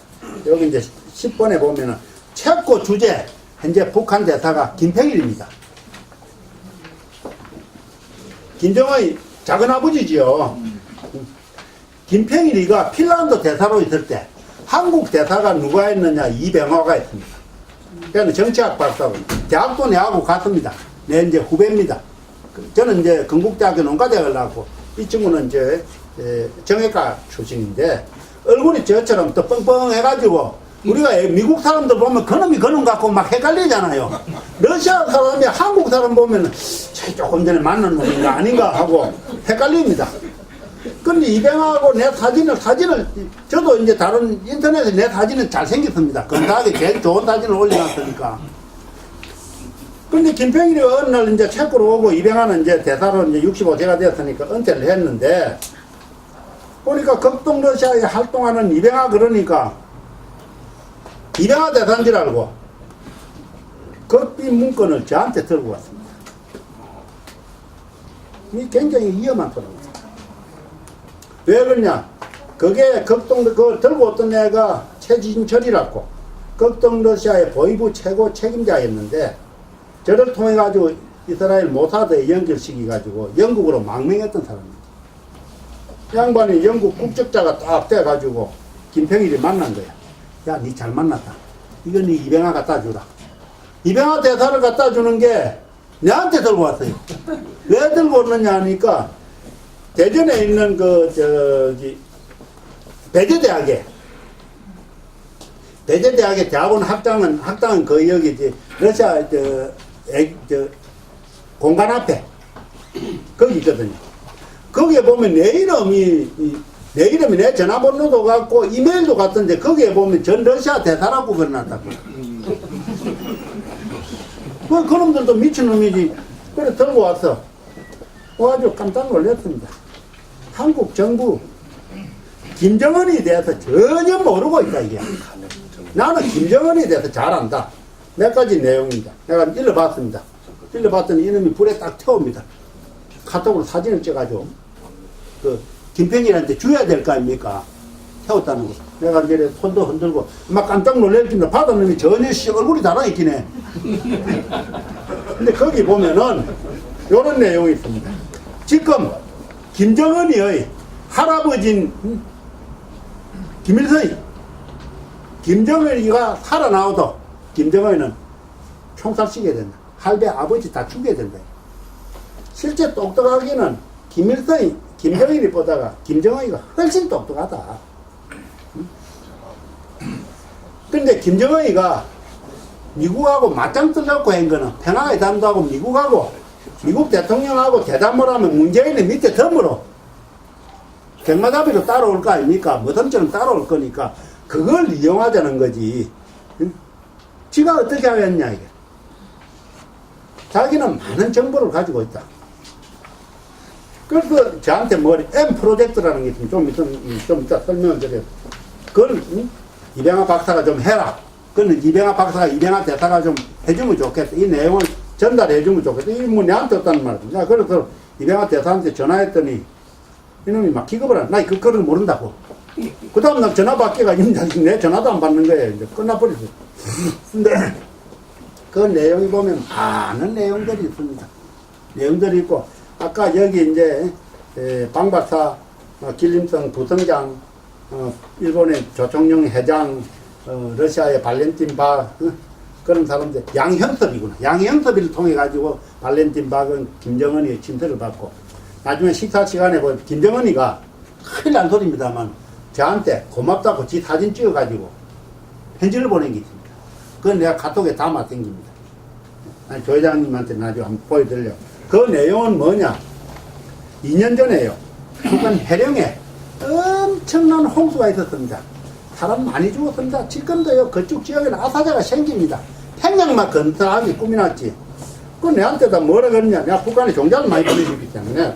여기 이제 10번에 보면은 체코 주재 현재 북한 대사가 김평일입니다. 김정의 작은아버지지요. 김평일이가 핀란드 대사로 있을 때 한국 대사가 누가 했느냐, 이병화가 했습니다. 그는 정치학 박사고 대학도 내하고 갔습니다. 내 이제 후배입니다. 저는 이제 건국대학교 농가대학을 나왔고 이 친구는 이제 정외과 출신인데 얼굴이 저처럼 또 뻥뻥해가지고 우리가 미국 사람들 보면 그놈이 그놈 같고 막 헷갈리잖아요. 러시아 사람이 한국 사람 보면 저 조금 전에 만난 놈인가 아닌가 하고 헷갈립니다. 근데 이병하고 내 사진을 저도 이제 다른 인터넷에 내 사진은 잘생겼습니다. 건강하게 제일 좋은 사진을 올려놨으니까. 근데 김평일이 어느 날 이제 체코로 오고 이병하는 이제 대사로 이제 65세가 되었으니까 은퇴를 했는데 보니까 극동 러시아에 활동하는 이병하 그러니까 이병하 대사인 줄 알고 극비 문건을 저한테 들고 왔습니다. 이 굉장히 위험한 소리입니다. 왜 그러냐? 그게 그걸 들고 왔던 애가 최진철이라고 극동 러시아의 보위부 최고 책임자였는데 저를 통해 가지고 이스라엘 모사드에 연결시켜가지고 영국으로 망명했던 사람입니다. 양반이 영국 국적자가 딱 돼가지고 김평일이 만난 거야. 야, 니 잘 만났다. 이거 니 이병하 갖다 주라. 이병하 대사를 갖다 주는 게 내한테 들고 왔어요. 왜 들고 왔느냐 하니까 대전에 있는 배제대학의 대학원 학당은 거의 여기 이제 러시아 공간 앞에 거기 있거든요. 거기에 보면 내 이름이 내 전화번호도 같고 이메일도 같던데 거기에 보면 전 러시아 대사라고 그려놨다고. 그놈들도 미친놈이지. 그래 들고 와서 아주 깜짝 놀랐습니다. 한국 정부 김정은에 대해서 전혀 모르고 있다 이게. 나는 김정은에 대해서 잘 안다. 몇 가지 내용입니다. 내가 일러봤습니다. 일러봤더니 이놈이 불에 딱 태웁니다. 카톡으로 사진을 찍어가지고 김평일한테 줘야 될 거 아닙니까? 태웠다는 거. 내가 이제 손도 흔들고 막 깜짝 놀랄긴다. 받았는데 전혀 얼굴이 달아있긴 해. 근데 거기 보면은 요런 내용이 있습니다. 지금 김정은이의 할아버지인 김일성이 김정은이가 살아나오도 김정은이는 총살 쏘게 된다. 할배 아버지 다 죽게 된다. 실제 똑똑하기는 김정일이 보다가 김정은이가 훨씬 똑똑하다. 근데 김정은이가 미국하고 맞짱 뜨려고 한 거는 평화의 담도하고 미국하고 미국 대통령하고 대담을 하면 문재인이 밑에 덤으로 경마잡이로 따라올 거 아닙니까? 뭐든처럼 따라올 거니까 그걸 이용하자는 거지. 지가 어떻게 하겠냐 이게. 자기는 많은 정보를 가지고 있다. 그래서 저한테 M 프로젝트라는 게 있으면 좀 이따 설명을 드려요. 그걸 이병하 박사가 좀 해라. 그건 이병하 박사가 이병하 대사가 좀 해주면 좋겠다. 이 내용을 전달해주면 좋겠다. 이 뭐 내한테 없다는 말이야. 그래서 이병하 대사한테 전화했더니 이놈이 막 기겁을 하네. 나 그거를 모른다고. 그 다음 날 전화 받기가 내 전화도 안 받는 거예요. 이제 끝나버렸어. 근데 그 내용이 보면 많은 내용들이 있습니다. 내용들이 있고 아까 여기 이제 방 박사, 길림성 부성장, 일본의 조총영 회장, 러시아의 발렌틴 박 그런 사람들 양형섭이구나. 양형섭이를 통해 가지고 발렌틴 박은 김정은이의 친서를 받고 나중에 식사 시간에 김정은이가 큰일 난 소리입니다만 저한테 고맙다고 지 사진 찍어 가지고 편지를 보낸 게 있습니다. 그건 내가 카톡에 담아 땡깁니다. 조 회장님한테 나중에 한번 보여드려. 그 내용은 뭐냐? 2년 전에요. 북한 해령에 엄청난 홍수가 있었습니다. 사람 많이 죽었습니다. 지금도요, 그쪽 지역에는 아사자가 생깁니다. 평양만 건설하게 꾸며놨지. 그 내한테다 뭐라 그러냐. 내가 북한에 종자를 많이 보내주기 때문에.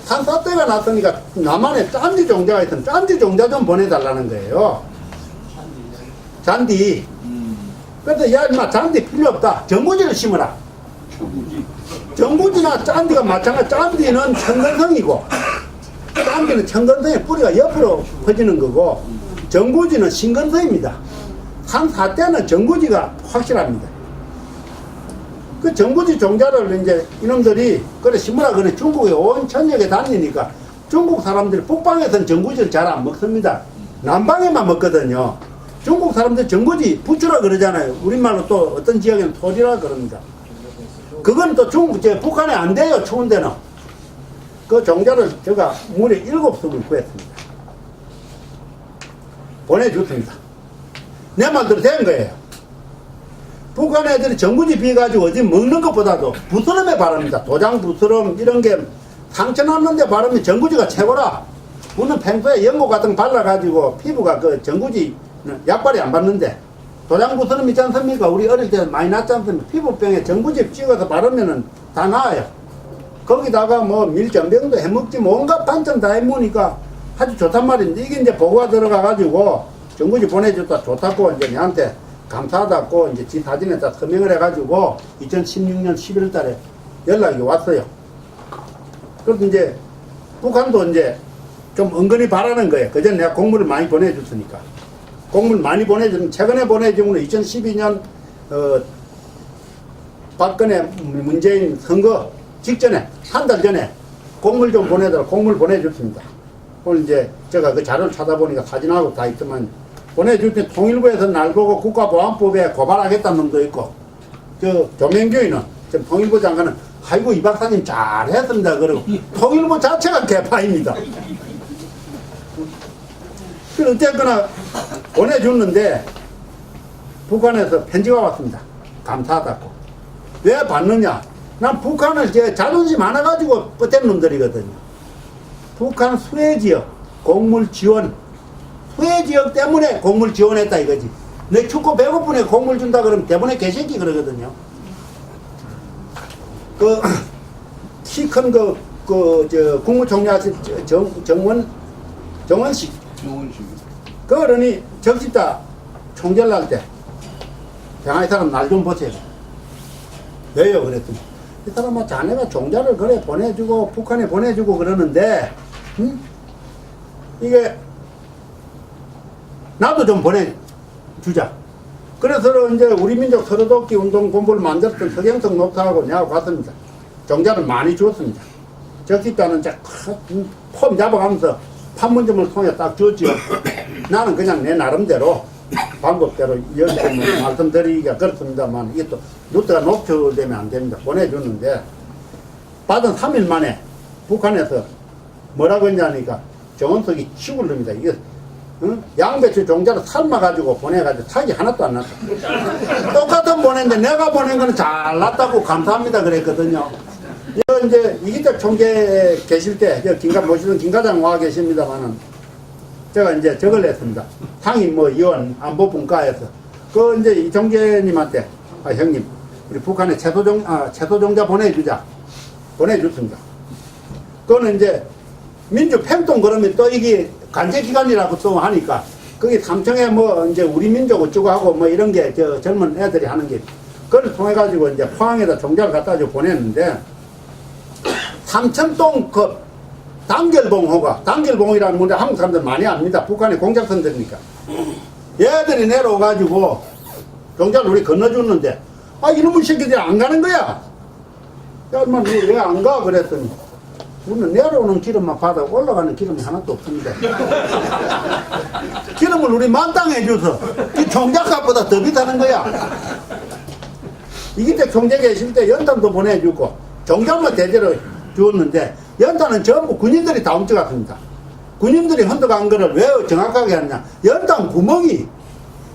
산사태가 났으니까 남한에 짠디 종자가 있으면 짠디 종자 좀 보내달라는 거예요. 잔디. 그래서 야, 인마 잔디 필요 없다. 전구지를 심어라. 전구지나 짠디가 마찬가지. 짠디는 천근성이고, 짠디는 천근성의 뿌리가 옆으로 퍼지는 거고, 전구지는 신근성입니다. 산사태는 전구지가 확실합니다. 그 전구지 종자를 이제 이놈들이 그래 심으라 그래 중국에 온 전역에 다니니까 중국 사람들이 북방에서는 전구지를 잘 안 먹습니다. 남방에만 먹거든요. 중국 사람들 전구지 부추라 그러잖아요. 우리말로 또 어떤 지역에는 토지라 그럽니다. 그건 또 북한에 안 돼요. 추운 데는. 그 종자를 제가 무려 7숨을 구했습니다. 보내줬습니다. 내 말대로 된 거예요. 북한 애들이 전구지 비가지고 어디 먹는 것보다도 부스럼에 바릅니다. 도장 부스럼 이런 게 상처 났는데 바르면 전구지가 최고라. 우리는 평소에 연고 같은 거 발라가지고 피부가 그 전구지 약발이 안 받는데 도장 부스럼 있지 않습니까? 우리 어릴 때 많이 났지 않습니까? 피부병에 전구지 찍어서 바르면은 다 나아요. 거기다가 뭐 밀전병도 해먹지 뭐 온갖 반찬 다 해먹으니까 아주 좋단 말인데 이게 이제 보고가 들어가가지고 전구지 보내줬다 좋다고 이제 내한테 감사하다고 이제 지 사진에다 서명을 해가지고 2016년 11월 달에 연락이 왔어요. 그래서 이제 북한도 이제 좀 은근히 바라는 거예요. 그전 내가 공물을 많이 보내줬으니까. 공물 많이 보내주면 최근에 보내준 거는 2012년 박근혜 문재인 선거 직전에 한 달 전에 공물 좀 보내더라 공물 보내줬습니다. 오늘 이제 제가 그 자료를 찾아보니까 사진하고 다 있더만 보내줄 때 통일부에서 날 보고 국가보안법에 고발하겠다는 놈도 있고 저 조명규이는 지금 통일부 장관은 아이고 이 박사님 잘했습니다 그러고 통일부 자체가 개파입니다. 그 어쨌거나 보내줬는데 북한에서 편지가 왔습니다. 감사하다고. 왜 받느냐? 난 북한을 제 자존심 많아가지고 뻗댄 놈들이거든요. 북한 수해지역 곡물 지원 수해지역 때문에 곡물 지원했다 이거지. 내 춥고 배고프네 곡물 준다 그러면 대본에 개새끼 그러거든요. 그 키 큰 국무총리 하신 정원식 그 어른이 적십자 총재를 할 때 평화의 사람 날 좀 보세요. 왜요? 그랬더니 이 사람아 자네가 종자를 그래 보내주고 북한에 보내주고 그러는데 이게 나도 좀 보내주자. 그래서 이제 우리 민족 서로돕기 운동 본부를 만들었던 서경석 목사하고 내가 갔습니다. 종자를 많이 주었습니다. 적십자는 이제 폼 잡아가면서 판문점을 통해 딱 줬죠. 나는 그냥 내 나름대로 방법대로 여기서 뭐 말씀드리기가 그렇습니다만 이게 또 루트가 노출되면 안 됩니다. 보내주는데 받은 3일 만에 북한에서 뭐라고 했냐니까 정원석이 죽을 놈이다. 이게 양배추 종자를 삶아가지고 보내가지고 사기 하나도 안 났다. 똑같은 보냈는데 내가 보낸 거는 잘 났다고 감사합니다 그랬거든요. 이제 이기택 총재 계실 때 모시던 김과장 와 계십니다만은 제가 이제 저걸 냈습니다. 상임 위원 안보분과에서 그 이제 이 총재님한테 형님 우리 북한에 채소종자 보내줬습니다. 그거는 이제 민주평통 그러면 또 이게 간제기관이라고 또 하니까 거기 삼청에 이제 우리 민족 어쩌고 하고 이런 게 젊은 애들이 하는 게 그걸 통해 가지고 이제 포항에다 종자를 갖다 줘 보냈는데 삼천동 단결봉이라는 문제 한국 사람들 많이 압니다. 북한의 공작선들이니까. 얘들이 내려와가지고 종자를 우리 건너줬는데 이놈의 새끼들이 안 가는 거야. 야, 인마 너 왜 안 가? 그랬더니 우리는 내려오는 기름만 받아 올라가는 기름이 하나도 없습니다. 기름을 우리 만땅해 줘서 이 종자값보다 더 비싸는 거야. 이기택 총재 계실 때 연탄도 보내주고 종자만 대대로 주었는데 연탄은 전부 군인들이 다 훔쳐갔습니다. 군인들이 훔쳐간 거를 왜 정확하게 하느냐. 연탄 구멍이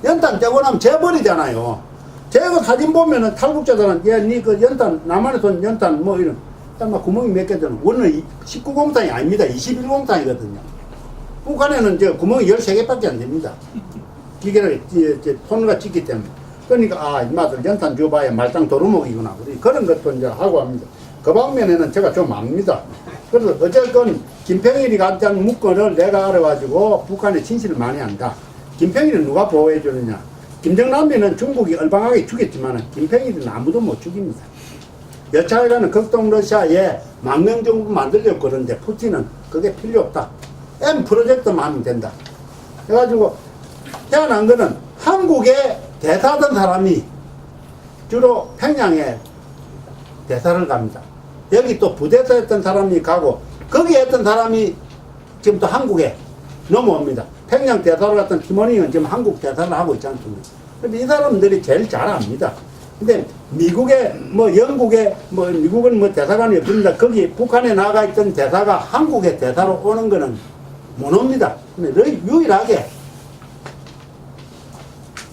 연탄 떼고 나면 재버리잖아요. 제가 사진 보면은 탈북자들은 니 그 연탄 남한에서 연탄 이런 구멍이 몇 개 되는 원래 19공탄이 아닙니다. 21공탄이거든요. 북한에는 구멍이 13개밖에 안 됩니다. 기계를 톤과 찍기 때문에. 그러니까 이마들 연탄 줘봐야 말짱 도루묵이구나. 그런 것도 이제 하고 합니다. 그 방면에는 제가 좀 압니다. 그래서 어쨌건 김평일이 갖다는 문건을 내가 알아가지고 북한의 진실을 많이 안다. 김평일은 누가 보호해주느냐. 김정남이는 중국이 얼방하게 죽였지만 김평일은 아무도 못 죽입니다. 여차에 가는 극동 러시아에 망명정부 만들려고 그러는데 푸틴은 그게 필요 없다. M 프로젝트만 하면 된다. 그래가지고 태어난 거는 한국에 대사하던 사람이 주로 평양에 대사를 갑니다. 여기 또 부대사 했던 사람이 가고 거기에 했던 사람이 지금 또 한국에 넘어옵니다. 평양 대사로 갔던 티모니는 지금 한국 대사를 하고 있지 않습니까? 근데 이 사람들이 제일 잘 압니다. 근데 미국에 뭐 영국에 뭐 미국은 뭐 대사관이 없습니다. 거기 북한에 나가 있던 대사가 한국의 대사로 오는 거는 못 옵니다. 근데 유일하게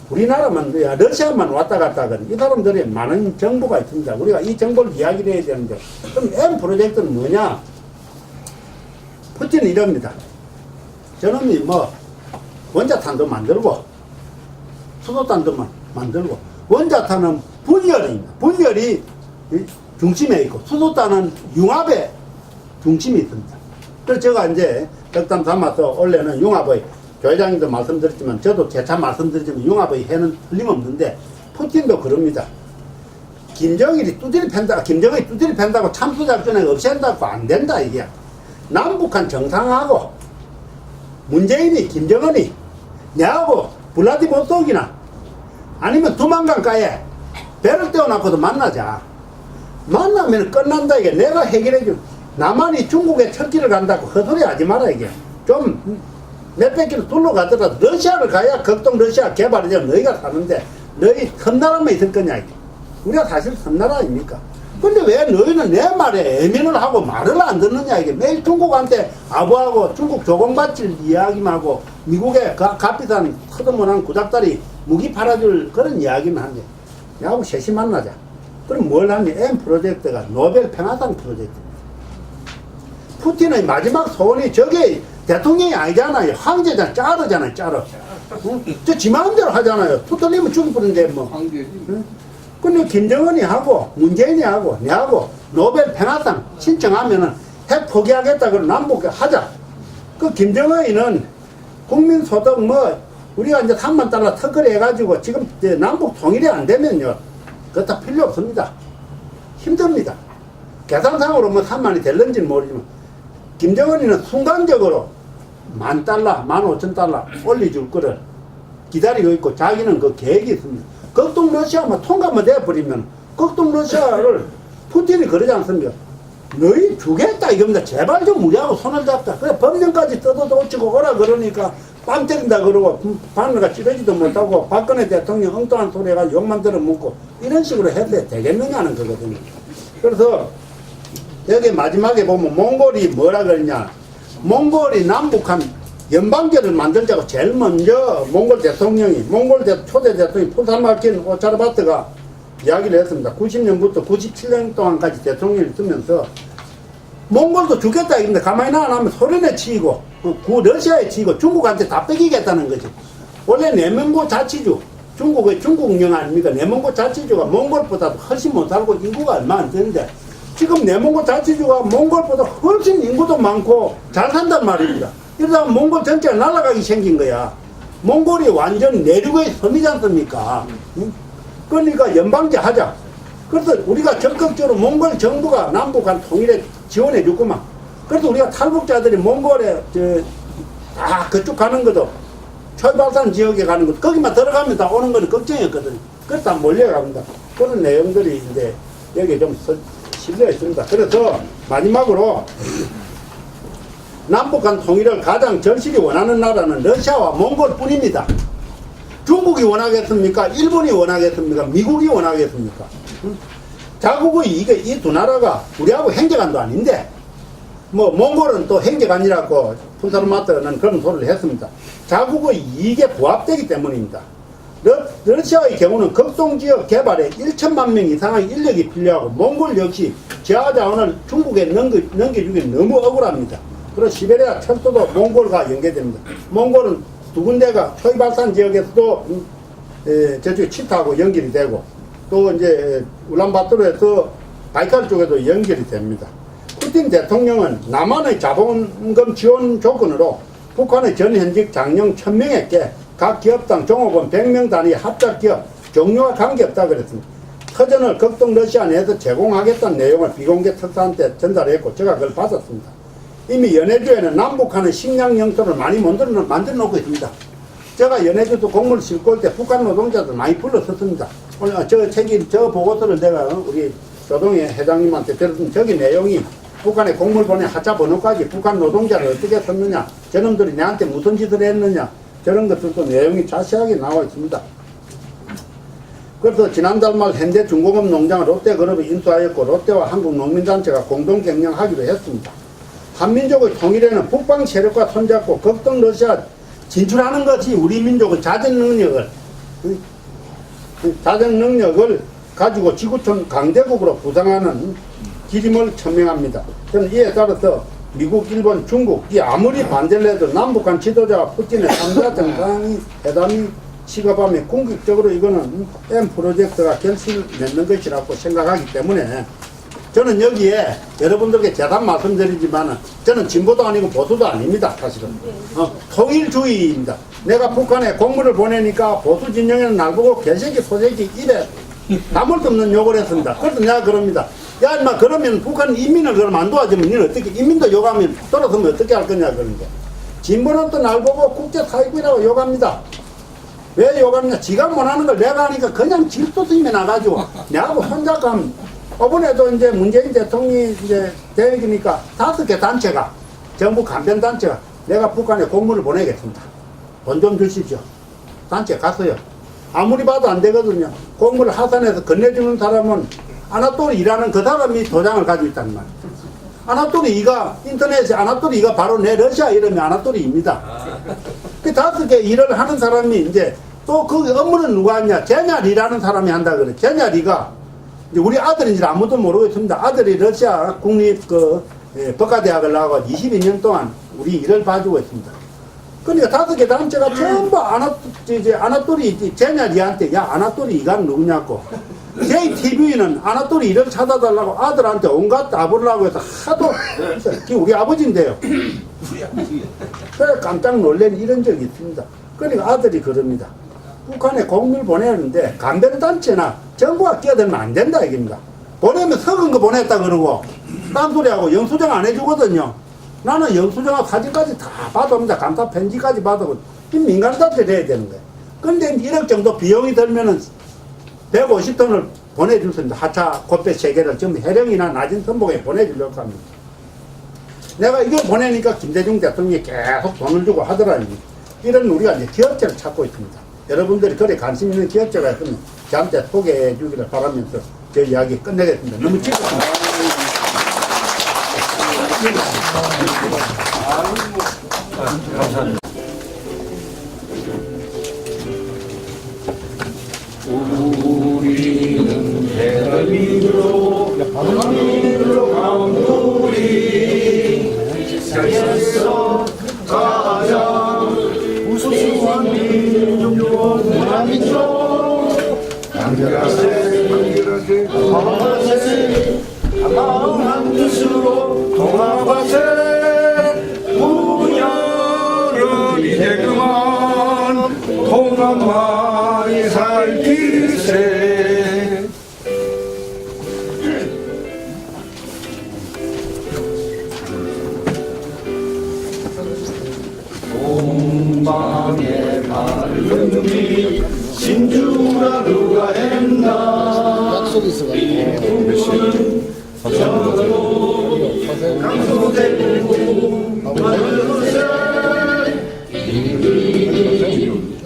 우리나라만 러시아만 왔다 갔다 하거든. 이 사람들이 많은 정보가 있습니다. 우리가 이 정보를 이야기를 해야 되는데 그럼 M 프로젝트는 뭐냐? 푸틴은 이럽니다. 저놈이 뭐 원자탄도 만들고 수소탄도 만들고 원자탄은 분열입니다. 분열이 중심에 있고 수소탄은 융합의 중심이 있습니다. 그래서 제가 이제 덕담 삼아서 원래는 융합의 조 회장님도 말씀드렸지만 저도 재차 말씀드리지만 융합의 해는 틀림없는데 푸틴도 그럽니다. 김정일이 두드리 팬다고 참수작전에 없앤다고 안 된다 이게. 남북한 정상하고 문재인이 김정은이 내하고 블라디보스톡이나 아니면 두만강가에 배를 떼어놓고도 만나자. 만나면 끝난다 이게. 내가 해결해준 남한이 중국에 철길을 간다고 헛소리 하지 마라 이게. 좀 몇백 킬로 둘러가더라도 러시아를 가야 극동 러시아 개발이 되면 너희가 사는데 너희 섬나라만 있을 거냐 이게. 우리가 사실 섬나라 아닙니까? 근데 왜 너희는 내 말에 애민을 하고 말을 안 듣느냐 이게. 매일 중국한테 아부하고 중국 조공받칠 이야기만 하고 미국에 값비싼 터드문한 구닥다리 무기 팔아줄 그런 이야기만 하는데 나하고 셋이 만나자. 그럼 뭘 하니? M 프로젝트가 노벨 평화상 프로젝트입니다. 푸틴의 마지막 소원이 저게 대통령이 아니잖아요. 황제잖아. 짜르잖아요. 짜르. 응? 저 지 마음대로 하잖아요. 푸틀리면 죽이버린데 뭐. 응? 근데 김정은이 하고 문재인이 하고 내하고 노벨 평화상 신청하면은 핵 포기하겠다 그러면 남북 하자. 그 김정은이는 국민소득 뭐 우리가 이제 3만 달러 턱걸이 해가지고 지금 이제 남북 통일이 안 되면요. 그거 다 필요 없습니다. 힘듭니다. 계산상으로 뭐 3만이 될는지는 모르지만 김정은이는 순간적으로 10,000달러, 15,000달러 올려줄 거를 기다리고 있고 자기는 그 계획이 있습니다. 극동 러시아만 통과만 돼버리면 극동 러시아를 푸틴이 그러지 않습니까? 너희 주겠다 이겁니다. 제발 좀 우리하고 손을 잡자. 그래 법령까지 뜯어놓치고 오라 그러니까 빵 때린다 그러고 바늘가 찌르지도 못하고 박근혜 대통령 엉뚱한 소리 해가지고 욕만 들어묻고 이런 식으로 해도 되겠느냐는 거거든요. 그래서 여기 마지막에 보면 몽골이 뭐라 그러냐. 몽골이 남북한 연방제를 만들자고 제일 먼저 몽골 대통령이 초대 대통령이 푸살마킨 오차르바트가 이야기를 했습니다. 90년부터 97년 동안까지 대통령을 쓰면서 몽골도 죽겠다 이런데 가만히 나가면 소련에 치이고 러시아에 치이고 중국한테 다 뺏기겠다는 거지. 원래 내몽고 자치주 중국의 중국령 아닙니까? 내몽고 자치주가 몽골보다도 훨씬 못 살고 인구가 얼마 안 되는데 지금 내몽고 자치주가 몽골보다 훨씬 인구도 많고 잘 산단 말입니다. 이러다 몽골 전체가 날아가기 생긴 거야. 몽골이 완전 내륙의 섬이지 않습니까? 그러니까 연방제 하자. 그래서 우리가 적극적으로 몽골 정부가 남북한 통일에 지원해 줬구만. 그래서 우리가 탈북자들이 몽골에 다 그쪽 가는 것도 철발산 지역에 가는 것 거기만 들어가면 다 오는 거는 걱정이었거든요. 그래서 다 몰려갑니다. 그런 내용들이 이제 여기 좀 실려 있습니다. 그래서 마지막으로 남북한 통일을 가장 절실히 원하는 나라는 러시아와 몽골뿐입니다. 중국이 원하겠습니까? 일본이 원하겠습니까? 미국이 원하겠습니까? 자국의 이 두 나라가 우리하고 행제간도 아닌데 뭐 몽골은 또 행제간이라고 푸살마트는 그런 소리를 했습니다. 자국의 이익에 부합되기 때문입니다. 러시아의 경우는 극동지역 개발에 1천만 명 이상의 인력이 필요하고 몽골 역시 지하자원을 중국에 넘겨주기 너무 억울합니다. 그리고 시베리아 철도도 몽골과 연계됩니다. 몽골은 두 군데가 초이발산 지역에서도 저쪽에 치타하고 연결이 되고 또 이제 울란바토르에서 바이칼 쪽에도 연결이 됩니다. 푸틴 대통령은 남한의 자본금 지원 조건으로 북한의 전현직 장령 1,000명에게 각 기업당 종업원 100명 단위 합작기업 종류와 관계없다 그랬습니다. 터전을 극동 러시아 내에서 제공하겠다는 내용을 비공개 특사한테 전달했고 제가 그걸 받았습니다. 이미 연해주에는 남북한의 식량 영토를 많이 만들어 놓고 있습니다. 제가 연해주도 공무를 싣고 올 때 북한 노동자들 많이 불렀었습니다. 오늘 저 보고서를 내가 우리 조동희 회장님한테 들었으면 저기 내용이 북한에 공무를 보내 하차 번호까지 북한 노동자를 어떻게 썼느냐, 저놈들이 내한테 무슨 짓을 했느냐, 저런 것들도 내용이 자세하게 나와 있습니다. 그래서 지난달 말 현대중공업 농장을 롯데그룹이 인수하였고 롯데와 한국농민단체가 공동 경영하기로 했습니다. 한민족의 통일에는 북방 세력과 손잡고 극동 러시아 진출하는 것이 우리 민족의 자정 능력을 가지고 지구촌 강대국으로 부상하는 길임을 천명합니다. 저는 이에 따라서 미국, 일본, 중국 이 아무리 반대를 해도 남북한 지도자와 푸틴의 3자 정상회담이 시급하면 궁극적으로 이거는 M 프로젝트가 결실을 맺는 것이라고 생각하기 때문에 저는 여기에 여러분들께 재단 말씀드리지만 저는 진보도 아니고 보수도 아닙니다. 사실은 통일주의입니다. 내가 북한에 공물을 보내니까 보수 진영에는 날 보고 개새끼 소새끼 입에 담을 수 없는 욕을 했습니다. 그래서 내가 그럽니다. 야 인마 그러면 북한 인민을 그럼 안 도와주면 니는 어떻게 인민도 욕하면 떨어서면 어떻게 할 거냐 그러는데 진보는 또 날 보고 국제사회주의라고 욕합니다. 왜 욕하느냐? 지가 못하는 걸 내가 하니까 그냥 질투심이 나가지고 내하고 손잡고 하면 이번에도 이제 문재인 대통령이 이제 대행이니까 5개 단체가 정부 간변 단체가 내가 북한에 공물을 보내겠습니다. 돈 좀 주십시오. 단체 갔어요. 아무리 봐도 안 되거든요. 공물을 하산해서 건네주는 사람은 아나토리 일하는 그 사람이 도장을 가지고 있단 말이에요. 아나토리 이가 인터넷에 아나토리 이가 바로 내 러시아 이름이 아나토리입니다. 그 5개 일을 하는 사람이 이제 또 그 업무는 누가 하냐? 제냐리라는 사람이 한다 그래. 제냐리가 이제 우리 아들인지 아무도 모르겠습니다. 아들이 러시아 국립 법과대학을 나와서 22년 동안 우리 일을 봐주고 있습니다. 그러니까 5개 단체가 전부 아나토리 제냐리한테 야 아나토리 이가 누구냐고. JTV는 아나토리 일을 찾아달라고 아들한테 온갖 답을 하고 해서 하도 우리 아버지인데요. 그래 깜짝 놀란 이런 적이 있습니다. 그러니까 아들이 그럽니다. 북한에 공물 보내는데 간변단체나 정부가 끼어들면 안 된다 얘기입니다. 보내면 썩은 거 보냈다 그러고 딴소리하고 영수증 안 해주거든요. 나는 영수증하고 사진까지 다 받아옵니다. 감사 편지까지 받아오고 민간단체 돼야 되는 거예요. 근데 1억 정도 비용이 들면은 150톤을 보내줄 수 있습니다. 하차 콧배 3개를 전부 해령이나 낮은 선복에 보내주려고 합니다. 내가 이걸 보내니까 김대중 대통령이 계속 돈을 주고 하더라니. 이런 우리가 이제 기업체를 찾고 있습니다. 여러분들이 그래 관심 있는 기업체가 있으면 저한테 소개해 주기를 바라면서 저 이야기 끝내겠습니다. 너무 즐겁습니다. 감사합니다. 우리는 대한민국으로 가온 우리 세상에서 가장 우수한 민족 대한민국 단결하세 마음 한 뜻으로 통합하세 우녀는 이제 그만 통합만이 살 길세. 동방의 밝은미 진주라 누가 했나 이분은 저도 강소대고 만드세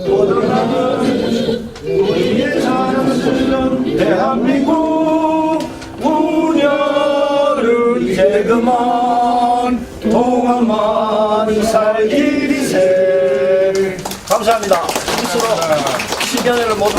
떠나는 우리의 자랑스러운 대한민국 우려를 이제 그만 동안만 살 길이세. 감사합니다. 스스로 10년을 모두